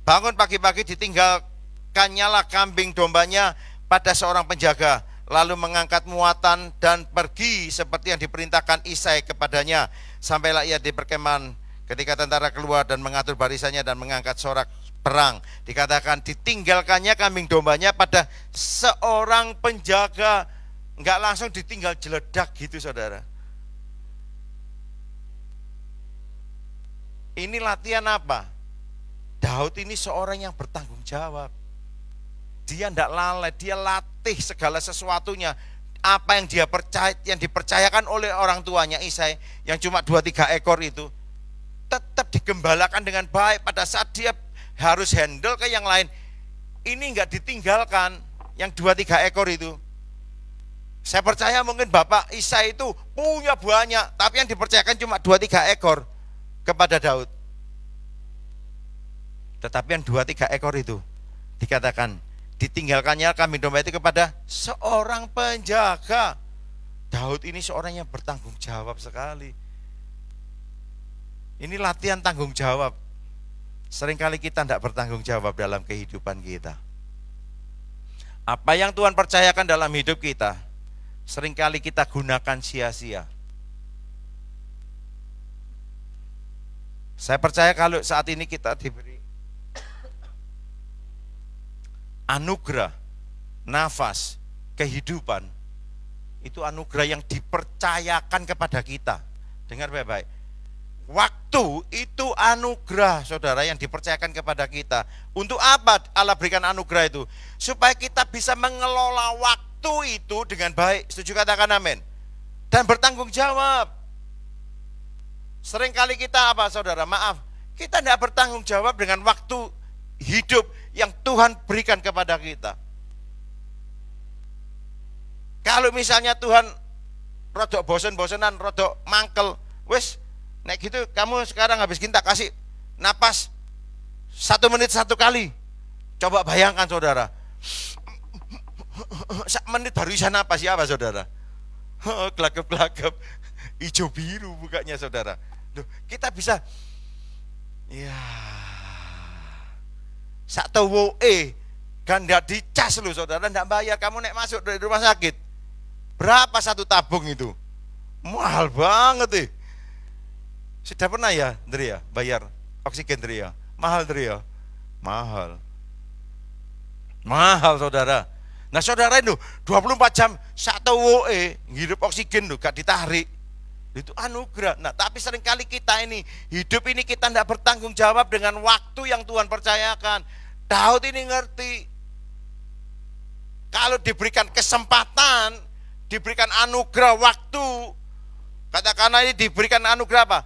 bangun pagi-pagi, ditinggalkannya lah kambing dombanya pada seorang penjaga, lalu mengangkat muatan dan pergi seperti yang diperintahkan Isai kepadanya. Sampailah ia di perkemahan ketika tentara keluar dan mengatur barisannya dan mengangkat sorak perang. Dikatakan ditinggalkannya kambing dombanya pada seorang penjaga. Enggak langsung ditinggal jeledak gitu saudara. Ini latihan apa? Daud ini seorang yang bertanggung jawab. Dia tidak lalai, dia latih segala sesuatunya. Apa yang dia percaya, yang dipercayakan oleh orang tuanya Isai, yang cuma 2-3 ekor itu, tetap digembalakan dengan baik. Pada saat dia harus handle ke yang lain, ini enggak ditinggalkan yang 2-3 ekor itu. Saya percaya mungkin Bapak Isai itu punya banyak, tapi yang dipercayakan cuma 2-3 ekor kepada Daud. Tetapi yang 2-3 ekor itu dikatakan ditinggalkannya kambing domba itu kepada seorang penjaga. Daud ini seorang yang bertanggung jawab sekali. Ini latihan tanggung jawab. Seringkali kita tidak bertanggung jawab dalam kehidupan kita. Apa yang Tuhan percayakan dalam hidup kita, seringkali kita gunakan sia-sia. Saya percaya kalau saat ini kita diberi anugerah, nafas, kehidupan, itu anugerah yang dipercayakan kepada kita. Dengar baik-baik. Waktu itu anugerah, saudara, yang dipercayakan kepada kita. Untuk apa Allah berikan anugerah itu? Supaya kita bisa mengelola waktu itu dengan baik. Setuju katakan amin. Dan bertanggung jawab. Seringkali kita apa saudara? Maaf, kita tidak bertanggung jawab dengan waktu hidup yang Tuhan berikan kepada kita. Kalau misalnya Tuhan rodok bosen-bosenan, rodok mangkel, wes nek gitu kamu sekarang habis kita kasih napas 1 menit 1 kali. Coba bayangkan saudara, 1 menit baru bisa napas ya apa saudara? Gelagap-gelagap, hijau biru mukanya saudara. Loh, kita bisa, ya, sak tawoe kan nggak dicas loh saudara, nggak bayar. Kamu nek masuk dari rumah sakit, berapa 1 tabung itu? Mahal banget. Sudah pernah ya, Dri ya, bayar oksigen Dri ya? Mahal Dri ya? Mahal. Mahal saudara. Nah saudara itu 24 jam sak tawoe ngirup oksigen loh, gak ditarik. Itu anugerah. Nah tapi seringkali kita ini, hidup ini kita tidak bertanggung jawab dengan waktu yang Tuhan percayakan. Daud ini ngerti, kalau diberikan kesempatan, diberikan anugerah waktu, katakanlah ini diberikan anugerah apa?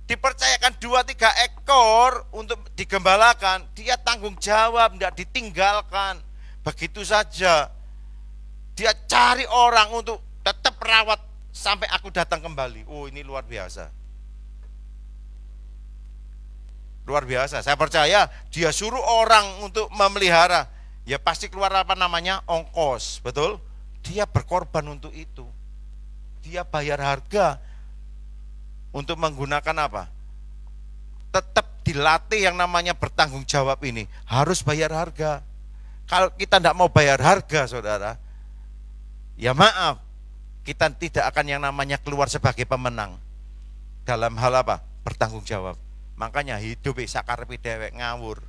Dipercayakan 2-3 ekor untuk digembalakan, dia tanggung jawab, tidak ditinggalkan. Begitu saja, dia cari orang untuk tetap rawat sampai aku datang kembali. Oh ini luar biasa. Luar biasa, saya percaya dia suruh orang untuk memelihara, ya pasti keluar apa namanya, ongkos, betul? Dia berkorban untuk itu. Dia bayar harga untuk menggunakan apa? Tetap dilatih yang namanya bertanggung jawab ini, harus bayar harga. Kalau kita tidak mau bayar harga saudara, ya maaf, kita tidak akan yang namanya keluar sebagai pemenang dalam hal apa? Bertanggung jawab. Makanya hidup sakarepe dewek ngawur,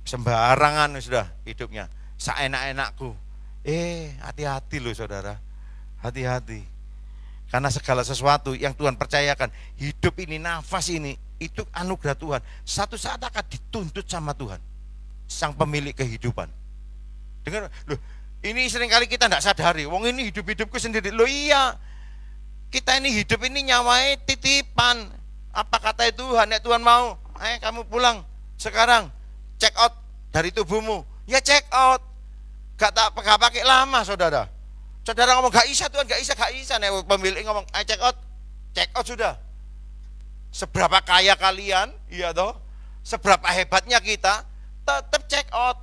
sembarangan sudah hidupnya, saenak-enakku. Hati-hati loh saudara, hati-hati. Karena segala sesuatu yang Tuhan percayakan, hidup ini, nafas ini, itu anugerah Tuhan. Satu saat akan dituntut sama Tuhan, sang pemilik kehidupan. Dengar, loh, ini seringkali kita tidak sadari. Wong ini hidup-hidupku sendiri. Loh iya, kita ini hidup ini nyawai titipan. Apa kata Tuhan? Nek Tuhan mau, kamu pulang sekarang, check out dari tubuhmu. Ya check out. Gak pakai lama saudara. Saudara ngomong gak bisa Tuhan, gak bisa. Nek pemilik ngomong, check out sudah. Seberapa kaya kalian, iya toh? Seberapa hebatnya kita, tetap check out.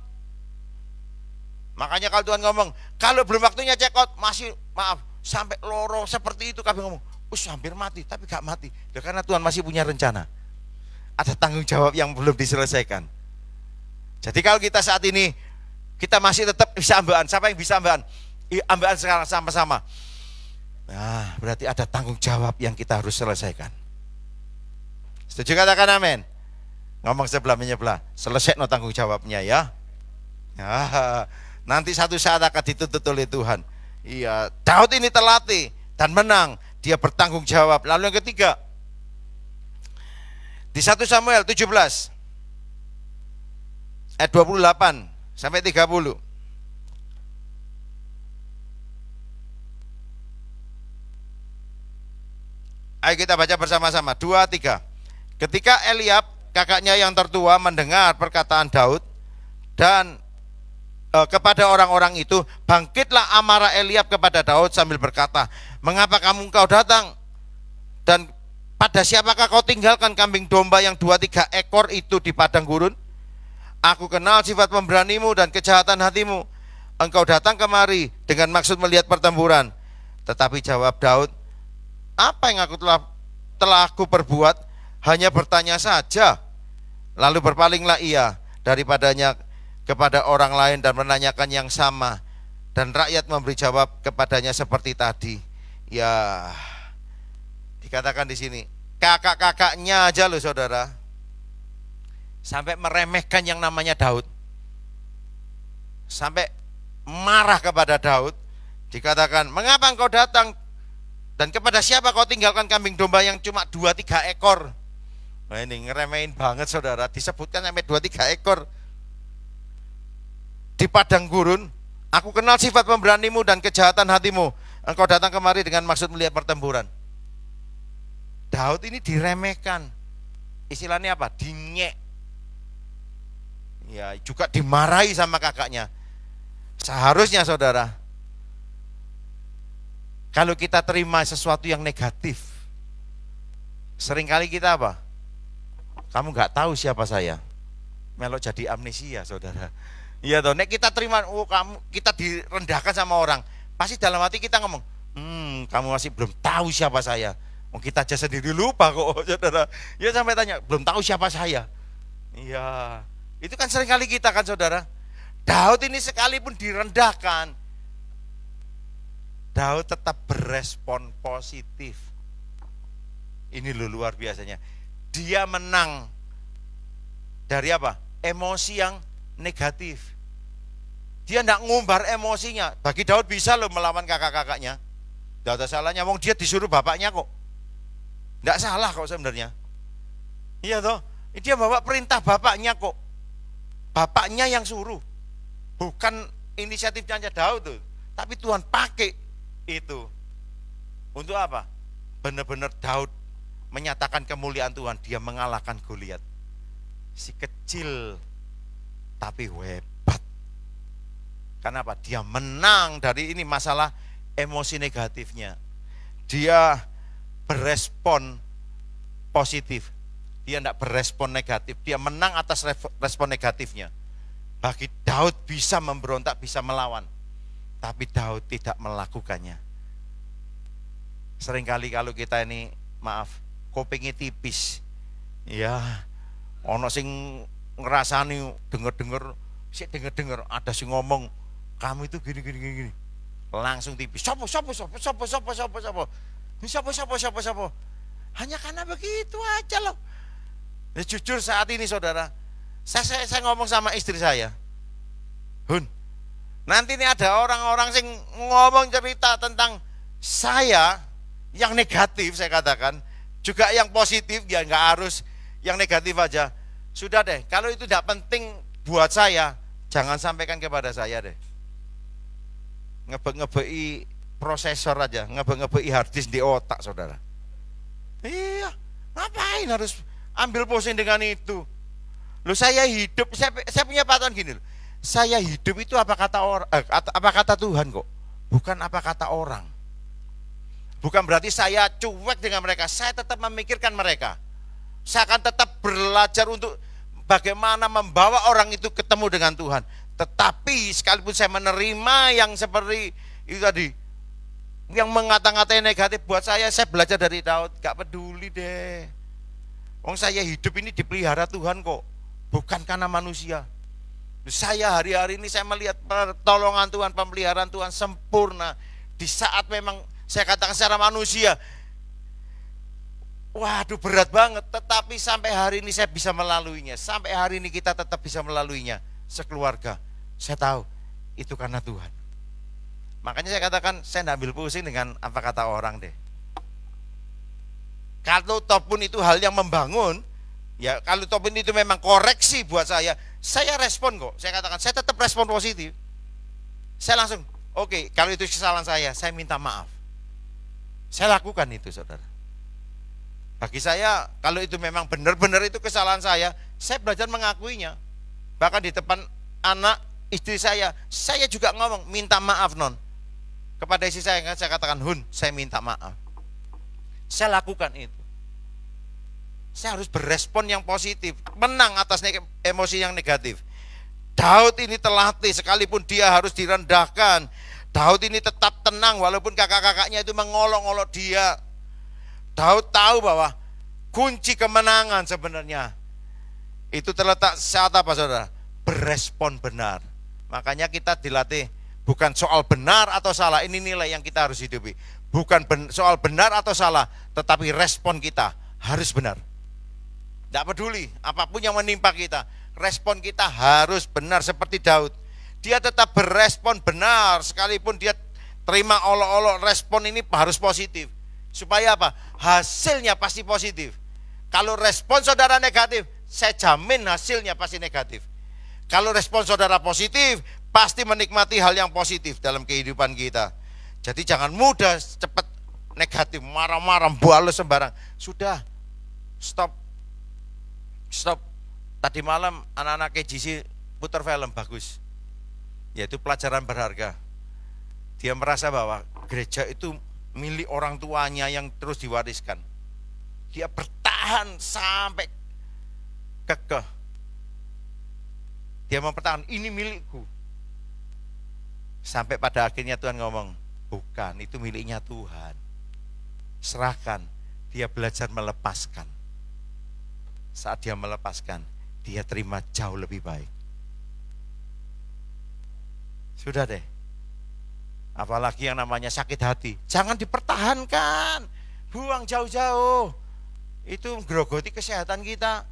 Makanya kalau Tuhan ngomong, kalau belum waktunya check out, masih maaf, sampai loro seperti itu kami ngomong, hampir mati, tapi gak mati. Ya, karena Tuhan masih punya rencana. Ada tanggung jawab yang belum diselesaikan. Jadi kalau kita saat ini, kita masih tetap bisa ambaan. Siapa yang bisa ambaan? Ambaan sekarang sama-sama. Nah, berarti ada tanggung jawab yang kita harus selesaikan. Setuju katakan amin? Ngomong sebelah menyebelah, selesai no tanggung jawabnya ya. Nanti satu saat akan dituntut oleh Tuhan. Iya, Daud ini terlatih dan menang. Dia bertanggung jawab. Lalu yang ketiga, di 1 Samuel 17 ayat 28 sampai 30. Ayo kita baca bersama-sama. 2, 3. Ketika Eliab, kakaknya yang tertua, mendengar perkataan Daud dan kepada orang-orang itu, bangkitlah amarah Eliab kepada Daud sambil berkata, mengapa engkau datang? Dan pada siapakah kau tinggalkan kambing domba yang 2-3 ekor itu di padang gurun? Aku kenal sifat pemberanimu dan kejahatan hatimu. Engkau datang kemari dengan maksud melihat pertempuran. Tetapi jawab Daud, apa yang telah aku perbuat? Hanya bertanya saja. Lalu berpalinglah ia daripadanya kepada orang lain dan menanyakan yang sama. Dan rakyat memberi jawab kepadanya seperti tadi. Ya, dikatakan di sini, kakak-kakaknya aja loh saudara, sampai meremehkan yang namanya Daud, sampai marah kepada Daud. Dikatakan, mengapa engkau datang? Dan kepada siapa kau tinggalkan kambing domba yang cuma 2-3 ekor? Nah ini ngeremehin banget saudara, disebutkan sampai 2-3 ekor di padang gurun. Aku kenal sifat pemberanimu dan kejahatan hatimu. Engkau datang kemari dengan maksud melihat pertempuran. Daud ini diremehkan. Istilahnya apa? Dinyek. Ya, juga dimarahi sama kakaknya. Seharusnya saudara, kalau kita terima sesuatu yang negatif, seringkali kita apa? Kamu nggak tahu siapa saya. Melok jadi amnesia saudara. Iya toh, nek kita terima, kita direndahkan sama orang, pasti dalam hati kita ngomong, kamu masih belum tahu siapa saya. Kita aja sendiri lupa kok saudara. Ya sampai tanya, belum tahu siapa saya. Iya, itu kan seringkali kita kan saudara. Daud ini sekalipun direndahkan, Daud tetap berespon positif. Ini luar biasanya. Dia menang dari apa? Emosi yang negatif. Dia tidak ngumbar emosinya. Bagi Daud bisa loh melawan kakak-kakaknya. Tidak ada salahnya, wong dia disuruh bapaknya kok. Tidak salah kok sebenarnya. Iya toh, dia bawa perintah bapaknya kok. Bapaknya yang suruh. Bukan inisiatifnya Daud tuh, tapi Tuhan pakai itu. Untuk apa? Benar-benar Daud menyatakan kemuliaan Tuhan. Dia mengalahkan Goliat. Si kecil tapi hebat. Kenapa? Dia menang dari ini masalah emosi negatifnya. Dia berespon positif. Dia tidak berespon negatif. Dia menang atas respon negatifnya. Bagi Daud bisa memberontak, bisa melawan. Tapi Daud tidak melakukannya. Seringkali kalau kita ini, maaf, kupingnya tipis. Ya, ono sing ngerasani denger-denger ada sing ngomong, kamu itu gini. Langsung tipis. Sopo. Hanya karena begitu aja loh. Ya, jujur saat ini saudara, saya ngomong sama istri saya, Hun, nanti ini ada orang-orang yang ngomong cerita tentang saya yang negatif, saya katakan, juga yang positif, ya nggak harus yang negatif aja. Sudah deh, kalau itu tidak penting buat saya, jangan sampaikan kepada saya deh. Ngebei prosesor aja, ngebei hard disk di otak saudara. Iya, ngapain harus ambil pusing dengan itu? Loh, saya hidup, saya punya patokan gini loh. Saya hidup itu apa kata orang, apa kata Tuhan kok, bukan apa kata orang. Bukan berarti saya cuek dengan mereka, saya tetap memikirkan mereka. Saya akan tetap belajar untuk bagaimana membawa orang itu ketemu dengan Tuhan. Tetapi sekalipun saya menerima yang seperti itu tadi, yang mengata-ngatai negatif buat saya belajar dari Daud, gak peduli deh. Wong saya hidup ini dipelihara Tuhan kok, bukan karena manusia. Saya hari-hari ini saya melihat pertolongan Tuhan, pemeliharaan Tuhan sempurna. Di saat memang saya katakan secara manusia, waduh berat banget, tetapi sampai hari ini saya bisa melaluinya. Sampai hari ini kita tetap bisa melaluinya sekeluarga. Saya tahu itu karena Tuhan. Makanya saya katakan saya tidak ambil pusing dengan apa kata orang deh. Kalau ataupun itu hal yang membangun, ya kalau ataupun itu memang koreksi buat saya respon kok. Saya katakan saya tetap respon positif. Saya langsung, oke, kalau itu kesalahan saya minta maaf. Saya lakukan itu saudara. Bagi saya, kalau itu memang benar-benar itu kesalahan saya belajar mengakuinya. Bahkan di depan anak, istri saya juga ngomong, minta maaf non. Kepada istri saya katakan, Hun, saya minta maaf. Saya lakukan itu. Saya harus berespon yang positif, menang atas emosi yang negatif. Daud ini terlatih, sekalipun dia harus direndahkan, Daud ini tetap tenang walaupun kakak-kakaknya itu mengolok-olok dia. Daud tahu bahwa kunci kemenangan sebenarnya itu terletak saat apa saudara? Berespon benar. Makanya kita dilatih bukan soal benar atau salah, ini nilai yang kita harus hidupi. Bukan soal benar atau salah, tetapi respon kita harus benar. Tidak peduli apapun yang menimpa kita, respon kita harus benar seperti Daud. Dia tetap berespon benar, sekalipun dia terima olok-olok, respon ini harus positif. Supaya apa? Hasilnya pasti positif. Kalau respon saudara negatif, saya jamin hasilnya pasti negatif. Kalau respon saudara positif, pasti menikmati hal yang positif dalam kehidupan kita. Jadi jangan mudah cepat negatif, marah-marah, bales sembarang. Sudah, stop. Tadi malam anak-anak KJC putar film bagus. Yaitu pelajaran berharga. Dia merasa bahwa gereja itu milik orang tuanya yang terus diwariskan. Dia bertahan sampai kekeh. Dia mempertahankan, ini milikku. Sampai pada akhirnya Tuhan ngomong, bukan, itu miliknya Tuhan. Serahkan. Dia belajar melepaskan. Saat dia melepaskan, dia terima jauh lebih baik. Sudah deh. Apalagi yang namanya sakit hati, jangan dipertahankan. Buang jauh-jauh. Itu grogoti kesehatan kita.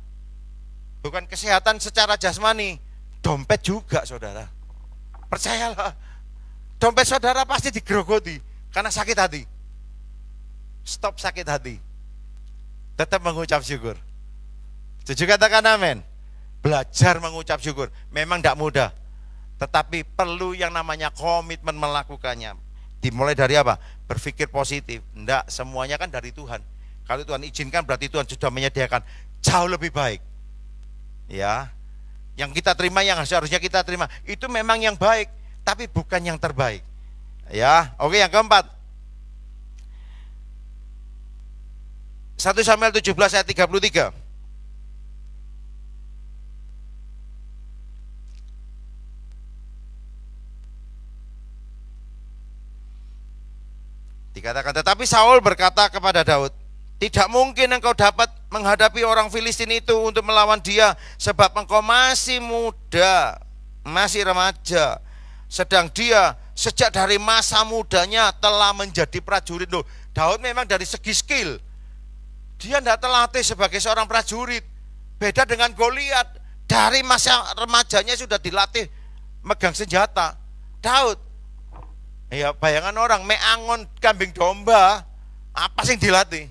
Bukan kesehatan secara jasmani, dompet juga, saudara. Percayalah, dompet saudara pasti digrogoti karena sakit hati. Stop sakit hati. Tetap mengucap syukur. Setuju katakan amin. Belajar mengucap syukur. Memang tidak mudah, tetapi perlu yang namanya komitmen melakukannya. Dimulai dari apa? Berpikir positif. Enggak, semuanya kan dari Tuhan. Kalau Tuhan izinkan berarti Tuhan sudah menyediakan jauh lebih baik. Ya, yang kita terima, yang seharusnya kita terima, itu memang yang baik, tapi bukan yang terbaik. Ya, oke, yang keempat. 1 Samuel 17 ayat 33. Dikatakan, tetapi Saul berkata kepada Daud, tidak mungkin engkau dapat menghadapi orang Filistin itu untuk melawan dia, sebab engkau masih muda, masih remaja, sedang dia sejak dari masa mudanya telah menjadi prajurit. Loh, Daud memang dari segi skill, dia tidak terlatih sebagai seorang prajurit. Beda dengan Goliat, dari masa remajanya sudah dilatih megang senjata. Daud, ya bayangan orang, meangon kambing domba, apa sih yang dilatih?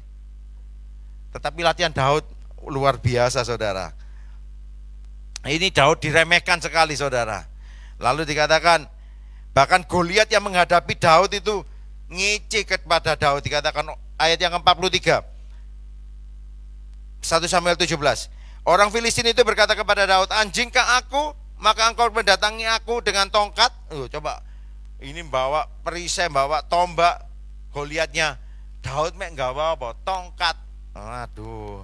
Tetapi latihan Daud luar biasa, saudara. Ini Daud diremehkan sekali, saudara. Lalu dikatakan, bahkan Goliat yang menghadapi Daud itu ngicik kepada Daud. Dikatakan ayat yang ke-43, 1 Samuel 17. Orang Filistin itu berkata kepada Daud, anjingkah aku, maka engkau mendatangi aku dengan tongkat. Coba, ini bawa perisai, bawa tombak. Goliatnya, Daud enggak bawa tongkat. Aduh,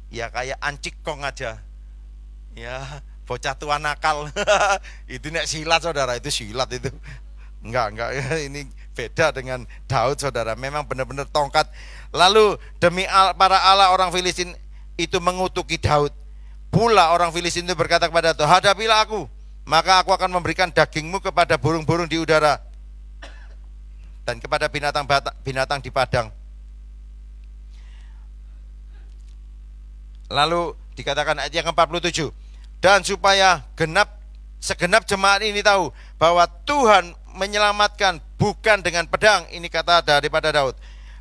ya kayak ancikong aja. Ya, bocah tua nakal. Itu nek silat, saudara, itu silat itu. Enggak, ini beda dengan Daud, saudara. Memang benar-benar tongkat. Lalu demi para Allah orang Filistin itu mengutuki Daud. Pula orang Filistin itu berkata kepada Daud, hadapilah aku, maka aku akan memberikan dagingmu kepada burung-burung di udara dan kepada binatang di padang. Lalu dikatakan ayat yang ke-47, dan supaya segenap jemaat ini tahu bahwa Tuhan menyelamatkan bukan dengan pedang, ini kata daripada Daud,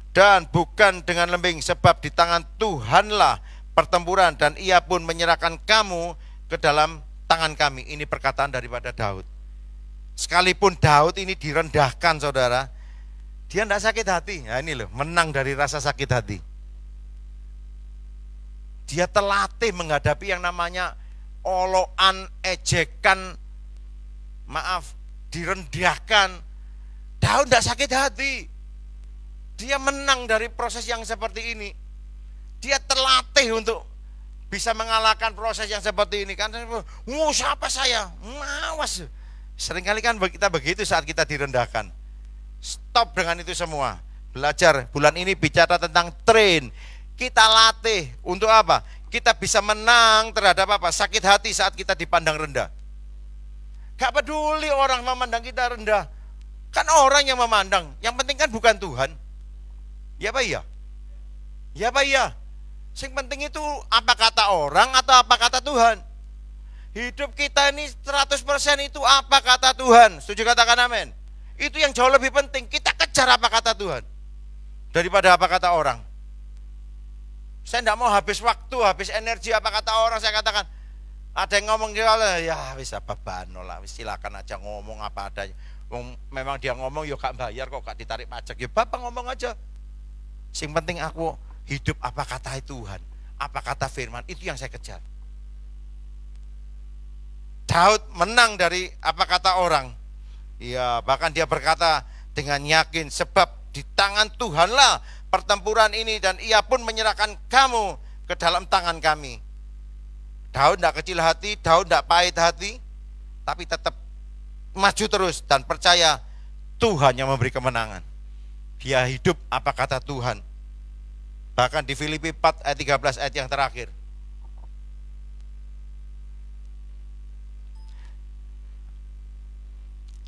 dan bukan dengan lembing, sebab di tangan Tuhanlah pertempuran, dan ia pun menyerahkan kamu ke dalam tangan kami. Ini perkataan daripada Daud. Sekalipun Daud ini direndahkan, saudara, dia tidak sakit hati. Nah, ini loh, menang dari rasa sakit hati. Dia terlatih menghadapi yang namanya olokan, ejekan, direndahkan. Daud tidak sakit hati. Dia menang dari proses yang seperti ini. Dia terlatih untuk bisa mengalahkan proses yang seperti ini. Kan, siapa saya? Mawas. Seringkali kan kita begitu saat kita direndahkan. Stop dengan itu semua. Belajar, bulan ini bicara tentang train. Kita latih untuk apa? Kita bisa menang terhadap apa? Sakit hati saat kita dipandang rendah. Gak peduli orang memandang kita rendah. Kan orang yang memandang. Yang penting kan bukan Tuhan. Ya Pak iya? Ya Pak iya? Yang penting itu apa kata orang atau apa kata Tuhan? Hidup kita ini 100% itu apa kata Tuhan. Setuju katakan amin? Itu yang jauh lebih penting. Kita kejar apa kata Tuhan daripada apa kata orang. Saya tidak mau habis waktu, habis energi apa kata orang. Saya katakan, ada yang ngomong ya bisa babano lah, silakan aja ngomong apa adanya. Memang dia ngomong ya gak bayar kok, gak ditarik pajak. Ya Bapak ngomong aja. Yang penting aku hidup apa kata Tuhan, apa kata firman, itu yang saya kejar. Daud menang dari apa kata orang. Ya, bahkan dia berkata dengan yakin, sebab di tangan Tuhanlah pertempuran ini dan ia pun menyerahkan kamu ke dalam tangan kami. Daud tidak kecil hati, Daud tidak pahit hati, tapi tetap maju terus dan percaya Tuhan yang memberi kemenangan. Dia hidup apa kata Tuhan. Bahkan di Filipi 4 ayat 13 ayat yang terakhir.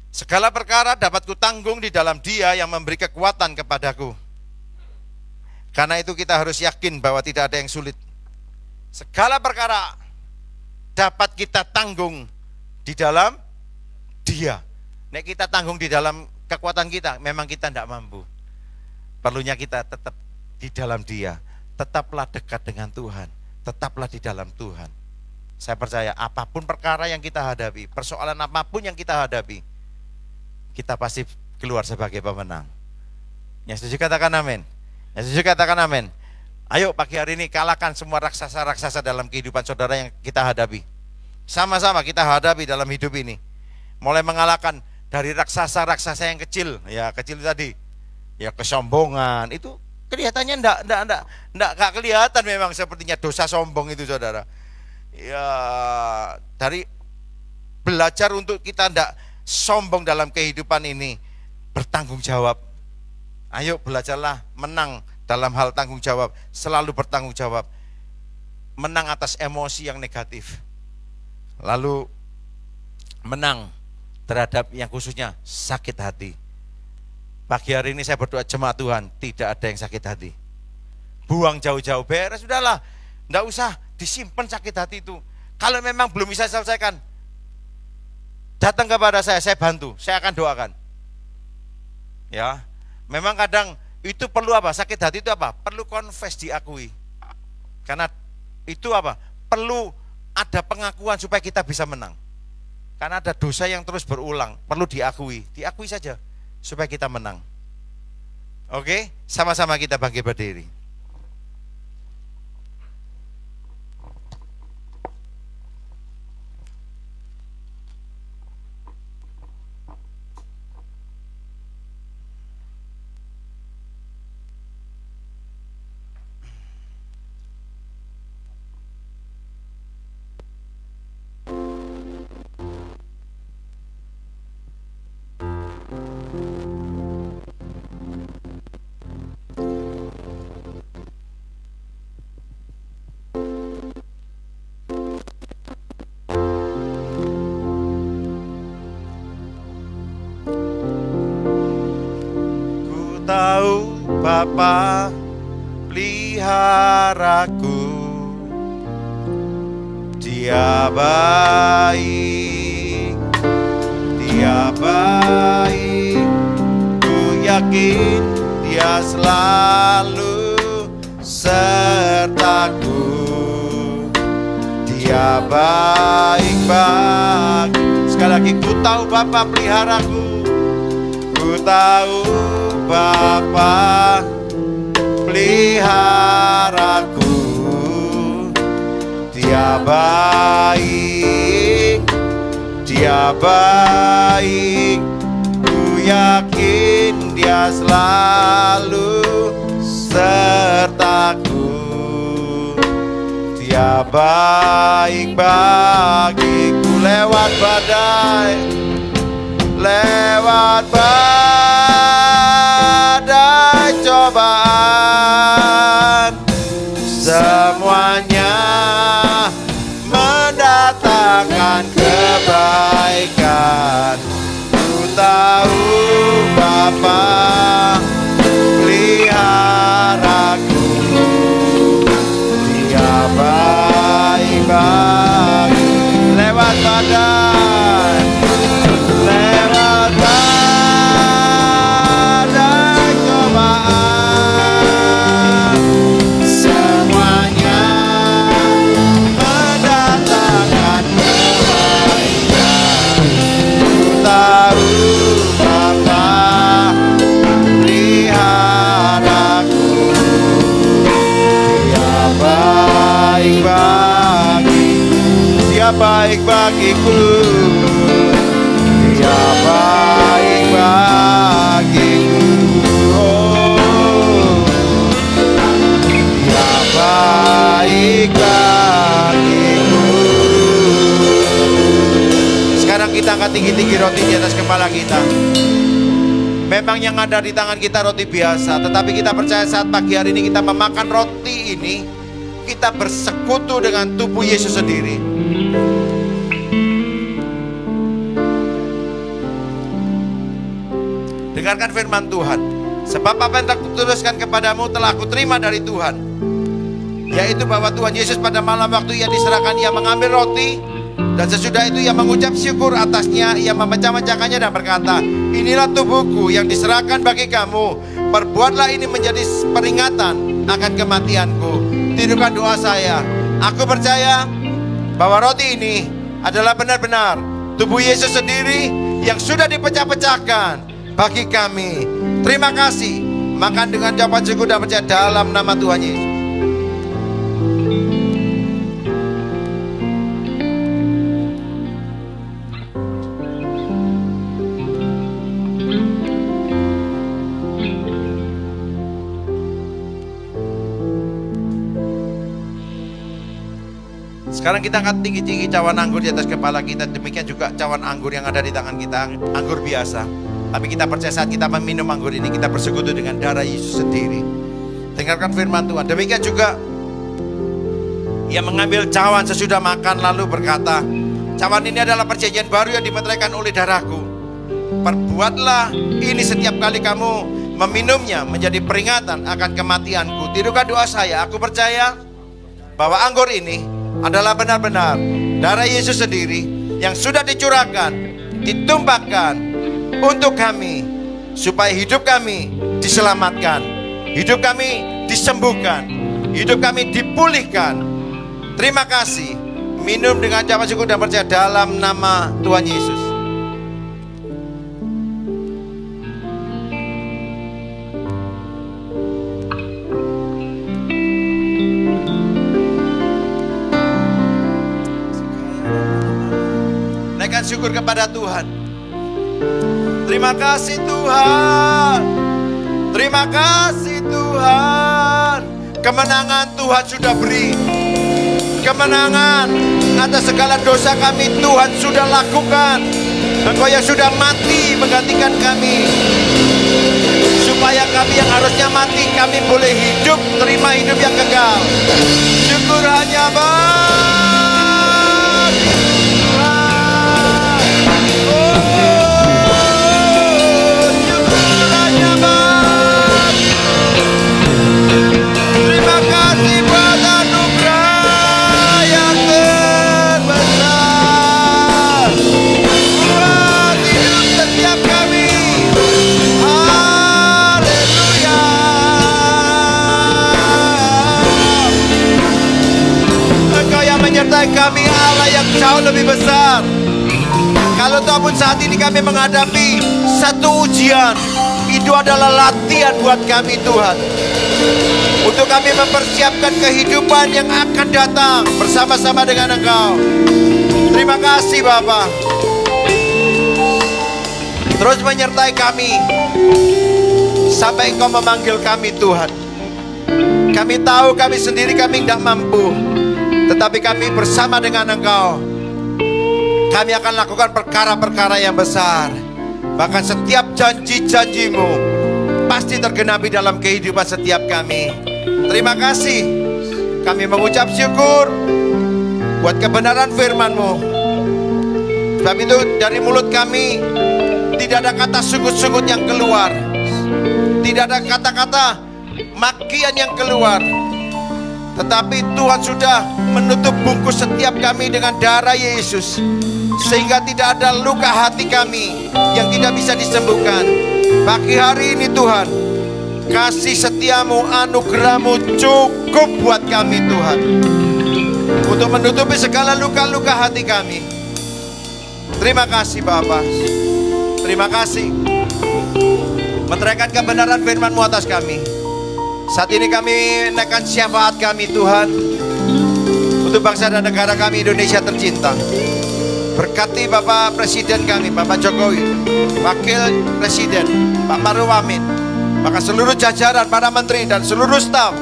Segala perkara dapat kutanggung di dalam Dia yang memberi kekuatan kepadaku. Karena itu kita harus yakin bahwa tidak ada yang sulit. Segala perkara dapat kita tanggung di dalam Dia. Nek kita tanggung di dalam kekuatan kita, memang kita tidak mampu. Perlunya kita tetap di dalam Dia. Tetaplah dekat dengan Tuhan. Tetaplah di dalam Tuhan. Saya percaya apapun perkara yang kita hadapi, persoalan apapun yang kita hadapi, kita pasti keluar sebagai pemenang. Yang setuju katakan amin. Yang setuju katakan amin. Ayo pagi hari ini kalahkan semua raksasa-raksasa dalam kehidupan saudara yang kita hadapi. Sama-sama kita hadapi dalam hidup ini. Mulai mengalahkan dari raksasa-raksasa yang kecil. Ya kecil tadi. Ya kesombongan. Itu kelihatannya enggak kelihatan memang sepertinya dosa sombong itu saudara. Ya dari belajar untuk kita enggak sombong dalam kehidupan ini, bertanggung jawab. Ayo belajarlah menang dalam hal tanggung jawab, selalu bertanggung jawab. Menang atas emosi yang negatif. Lalu menang terhadap yang khususnya sakit hati. Pagi hari ini saya berdoa jemaat Tuhan, tidak ada yang sakit hati. Buang jauh-jauh, beres, sudahlah. Enggak usah disimpan sakit hati itu. Kalau memang belum bisa selesaikan, datang kepada saya bantu, saya akan doakan. Ya, memang kadang itu perlu apa? Sakit hati itu apa? Perlu confess, diakui. Karena itu apa? Perlu ada pengakuan supaya kita bisa menang. Karena ada dosa yang terus berulang, perlu diakui saja supaya kita menang. Oke, sama-sama kita bangkit berdiri. Bapa peliharaku, Dia baik, ku yakin Dia selalu sertaku. Dia baik. Sekali lagi, ku tahu Bapa peliharaku, ku tahu Bapa peliharaku. Dia baik, ku yakin Dia selalu sertaku. Dia baik bagiku lewat badai, cobaan, semuanya mendatangkan kebaikan. Ku tahu Bapa peliharaku, Dia baik lewat badai, cobaan, semuanya mendatangkan kebaikan. Ku tahu Bapa bagiku, Dia baik bagiku. Oh, Dia baik bagiku. Sekarang kita angkat tinggi-tinggi roti di atas kepala kita. Memang yang ada di tangan kita roti biasa, tetapi kita percaya saat pagi hari ini kita memakan roti ini, kita bersekutu dengan tubuh Yesus sendiri. Dengarkan firman Tuhan. Sebab apa yang aku tuliskan kepadamu telah aku terima dari Tuhan, yaitu bahwa Tuhan Yesus pada malam waktu Ia diserahkan, Ia mengambil roti, dan sesudah itu Ia mengucap syukur atasnya, Ia memecah-mecahkannya dan berkata, inilah tubuhku yang diserahkan bagi kamu. Perbuatlah ini menjadi peringatan akan kematianku. Tirukan doa saya. Aku percaya bahwa roti ini adalah benar-benar tubuh Yesus sendiri yang sudah dipecah-pecahkan bagi kami. Terima kasih. Makan dengan ucapan syukur dan percaya dalam nama Tuhan Yesus. Sekarang kita angkat tinggi-tinggi cawan anggur di atas kepala kita. Demikian juga cawan anggur yang ada di tangan kita, anggur biasa. Tapi kita percaya saat kita meminum anggur ini, kita bersekutu dengan darah Yesus sendiri. Dengarkan firman Tuhan. Demikian juga Ia mengambil cawan sesudah makan lalu berkata, cawan ini adalah perjanjian baru yang dimeteraikan oleh darahku. Perbuatlah ini setiap kali kamu meminumnya menjadi peringatan akan kematianku. Tirukan doa saya. Aku percaya bahwa anggur ini adalah benar-benar darah Yesus sendiri yang sudah dicurahkan, ditumpahkan untuk kami, supaya hidup kami diselamatkan, hidup kami disembuhkan, hidup kami dipulihkan. Terima kasih. Minum dengan ucapan syukur dan percaya dalam nama Tuhan Yesus. Syukur kepada Tuhan. Terima kasih Tuhan. Terima kasih Tuhan. Kemenangan Tuhan sudah beri. Kemenangan atas segala dosa kami Tuhan sudah lakukan. Engkau yang sudah mati menggantikan kami, supaya kami yang harusnya mati, kami boleh hidup, terima hidup yang kekal. Syukur hanya menyertai kami, Allah yang jauh lebih besar. Kalau ataupun saat ini kami menghadapi satu ujian, itu adalah latihan buat kami Tuhan, untuk kami mempersiapkan kehidupan yang akan datang bersama-sama dengan Engkau. Terima kasih Bapa. Terus menyertai kami sampai Engkau memanggil kami Tuhan. Kami tahu kami sendiri kami tidak mampu, tetapi kami bersama dengan Engkau, kami akan lakukan perkara-perkara yang besar. Bahkan setiap janji-janji-Mu pasti tergenapi dalam kehidupan setiap kami. Terima kasih. Kami mengucap syukur buat kebenaran firman-Mu. Sebab itu dari mulut kami tidak ada kata sunggut-sunggut yang keluar, tidak ada kata-kata makian yang keluar, tetapi Tuhan sudah menutup bungkus setiap kami dengan darah Yesus, sehingga tidak ada luka hati kami yang tidak bisa disembuhkan. Pagi hari ini Tuhan, kasih setiamu, anugerahmu cukup buat kami Tuhan, untuk menutupi segala luka-luka hati kami. Terima kasih Bapa. Terima kasih meteraikan kebenaran firman-Mu atas kami. Saat ini kami naikkan syafaat kami Tuhan, untuk bangsa dan negara kami Indonesia tercinta. Berkati Bapak Presiden kami, Bapak Jokowi, Wakil Presiden, Pak Maruf Amin, bahkan seluruh jajaran, para menteri dan seluruh staf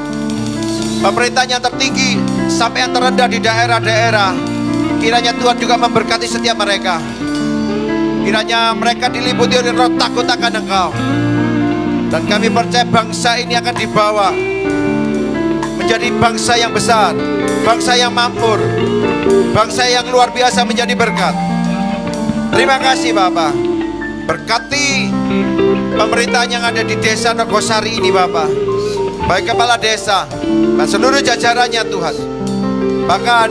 pemerintah yang tertinggi sampai yang terendah di daerah-daerah. Kiranya Tuhan juga memberkati setiap mereka. Kiranya mereka diliputi oleh roh takut akan Engkau. Dan kami percaya bangsa ini akan dibawa menjadi bangsa yang besar, bangsa yang makmur, bangsa yang luar biasa menjadi berkat. Terima kasih Bapak. Berkati pemerintahan yang ada di desa Nogosari ini Bapak, baik kepala desa dan seluruh jajarannya Tuhan. Bahkan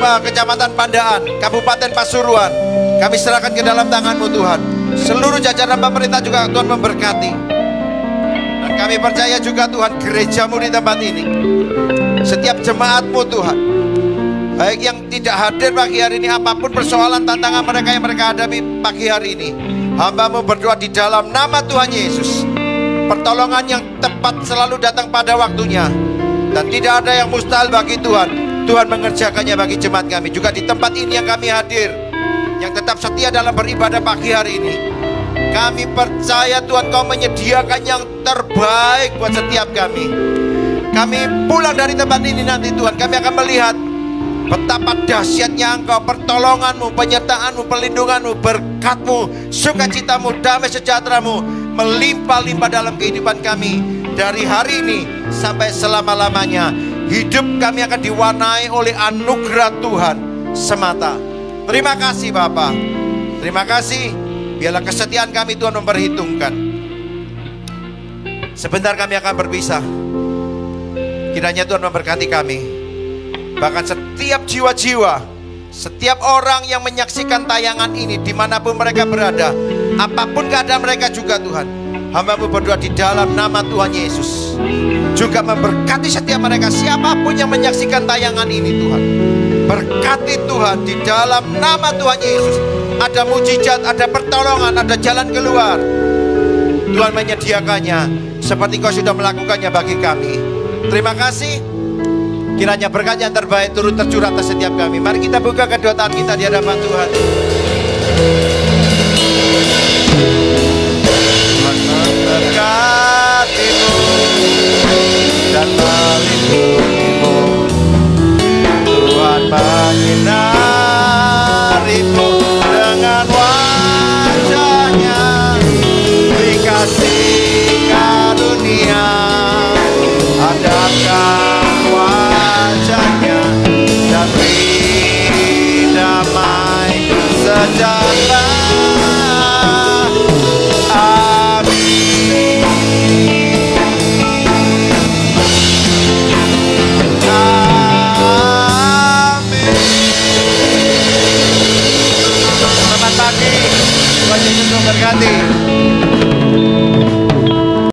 Kecamatan Pandaan, Kabupaten Pasuruan, kami serahkan ke dalam tangan-Mu Tuhan. Seluruh jajaran pemerintah juga Tuhan memberkati. Dan kami percaya juga Tuhan, gereja-Mu di tempat ini, setiap jemaat-Mu Tuhan, baik yang tidak hadir pagi hari ini, apapun persoalan tantangan mereka yang mereka hadapi pagi hari ini, hamba-Mu berdoa di dalam nama Tuhan Yesus, pertolongan yang tepat selalu datang pada waktunya. Dan tidak ada yang mustahil bagi Tuhan. Tuhan mengerjakannya bagi jemaat kami. Juga di tempat ini yang kami hadir, yang tetap setia dalam beribadah pagi hari ini, kami percaya Tuhan Kau menyediakan yang terbaik buat setiap kami. Kami pulang dari tempat ini nanti Tuhan, kami akan melihat betapa dahsyatnya Engkau, pertolongan-Mu, penyertaan-Mu, pelindungan-Mu, berkat-Mu, sukacita-Mu, damai sejahtera-Mu melimpah-limpah dalam kehidupan kami. Dari hari ini sampai selama-lamanya, hidup kami akan diwarnai oleh anugerah Tuhan semata. Terima kasih Bapa. Terima kasih. Biarlah kesetiaan kami Tuhan memperhitungkan. Sebentar kami akan berpisah. Kiranya Tuhan memberkati kami. Bahkan setiap jiwa-jiwa, setiap orang yang menyaksikan tayangan ini, dimanapun mereka berada, apapun keadaan mereka juga Tuhan, hamba-Mu berdoa di dalam nama Tuhan Yesus, juga memberkati setiap mereka, siapapun yang menyaksikan tayangan ini Tuhan. Berkati Tuhan di dalam nama Tuhan Yesus. Ada mujizat, ada pertolongan, ada jalan keluar. Tuhan menyediakannya seperti Kau sudah melakukannya bagi kami. Terima kasih. Kiranya berkat yang terbaik turut tercurah atas setiap kami. Mari kita buka kedua tangan kita di hadapan Tuhan.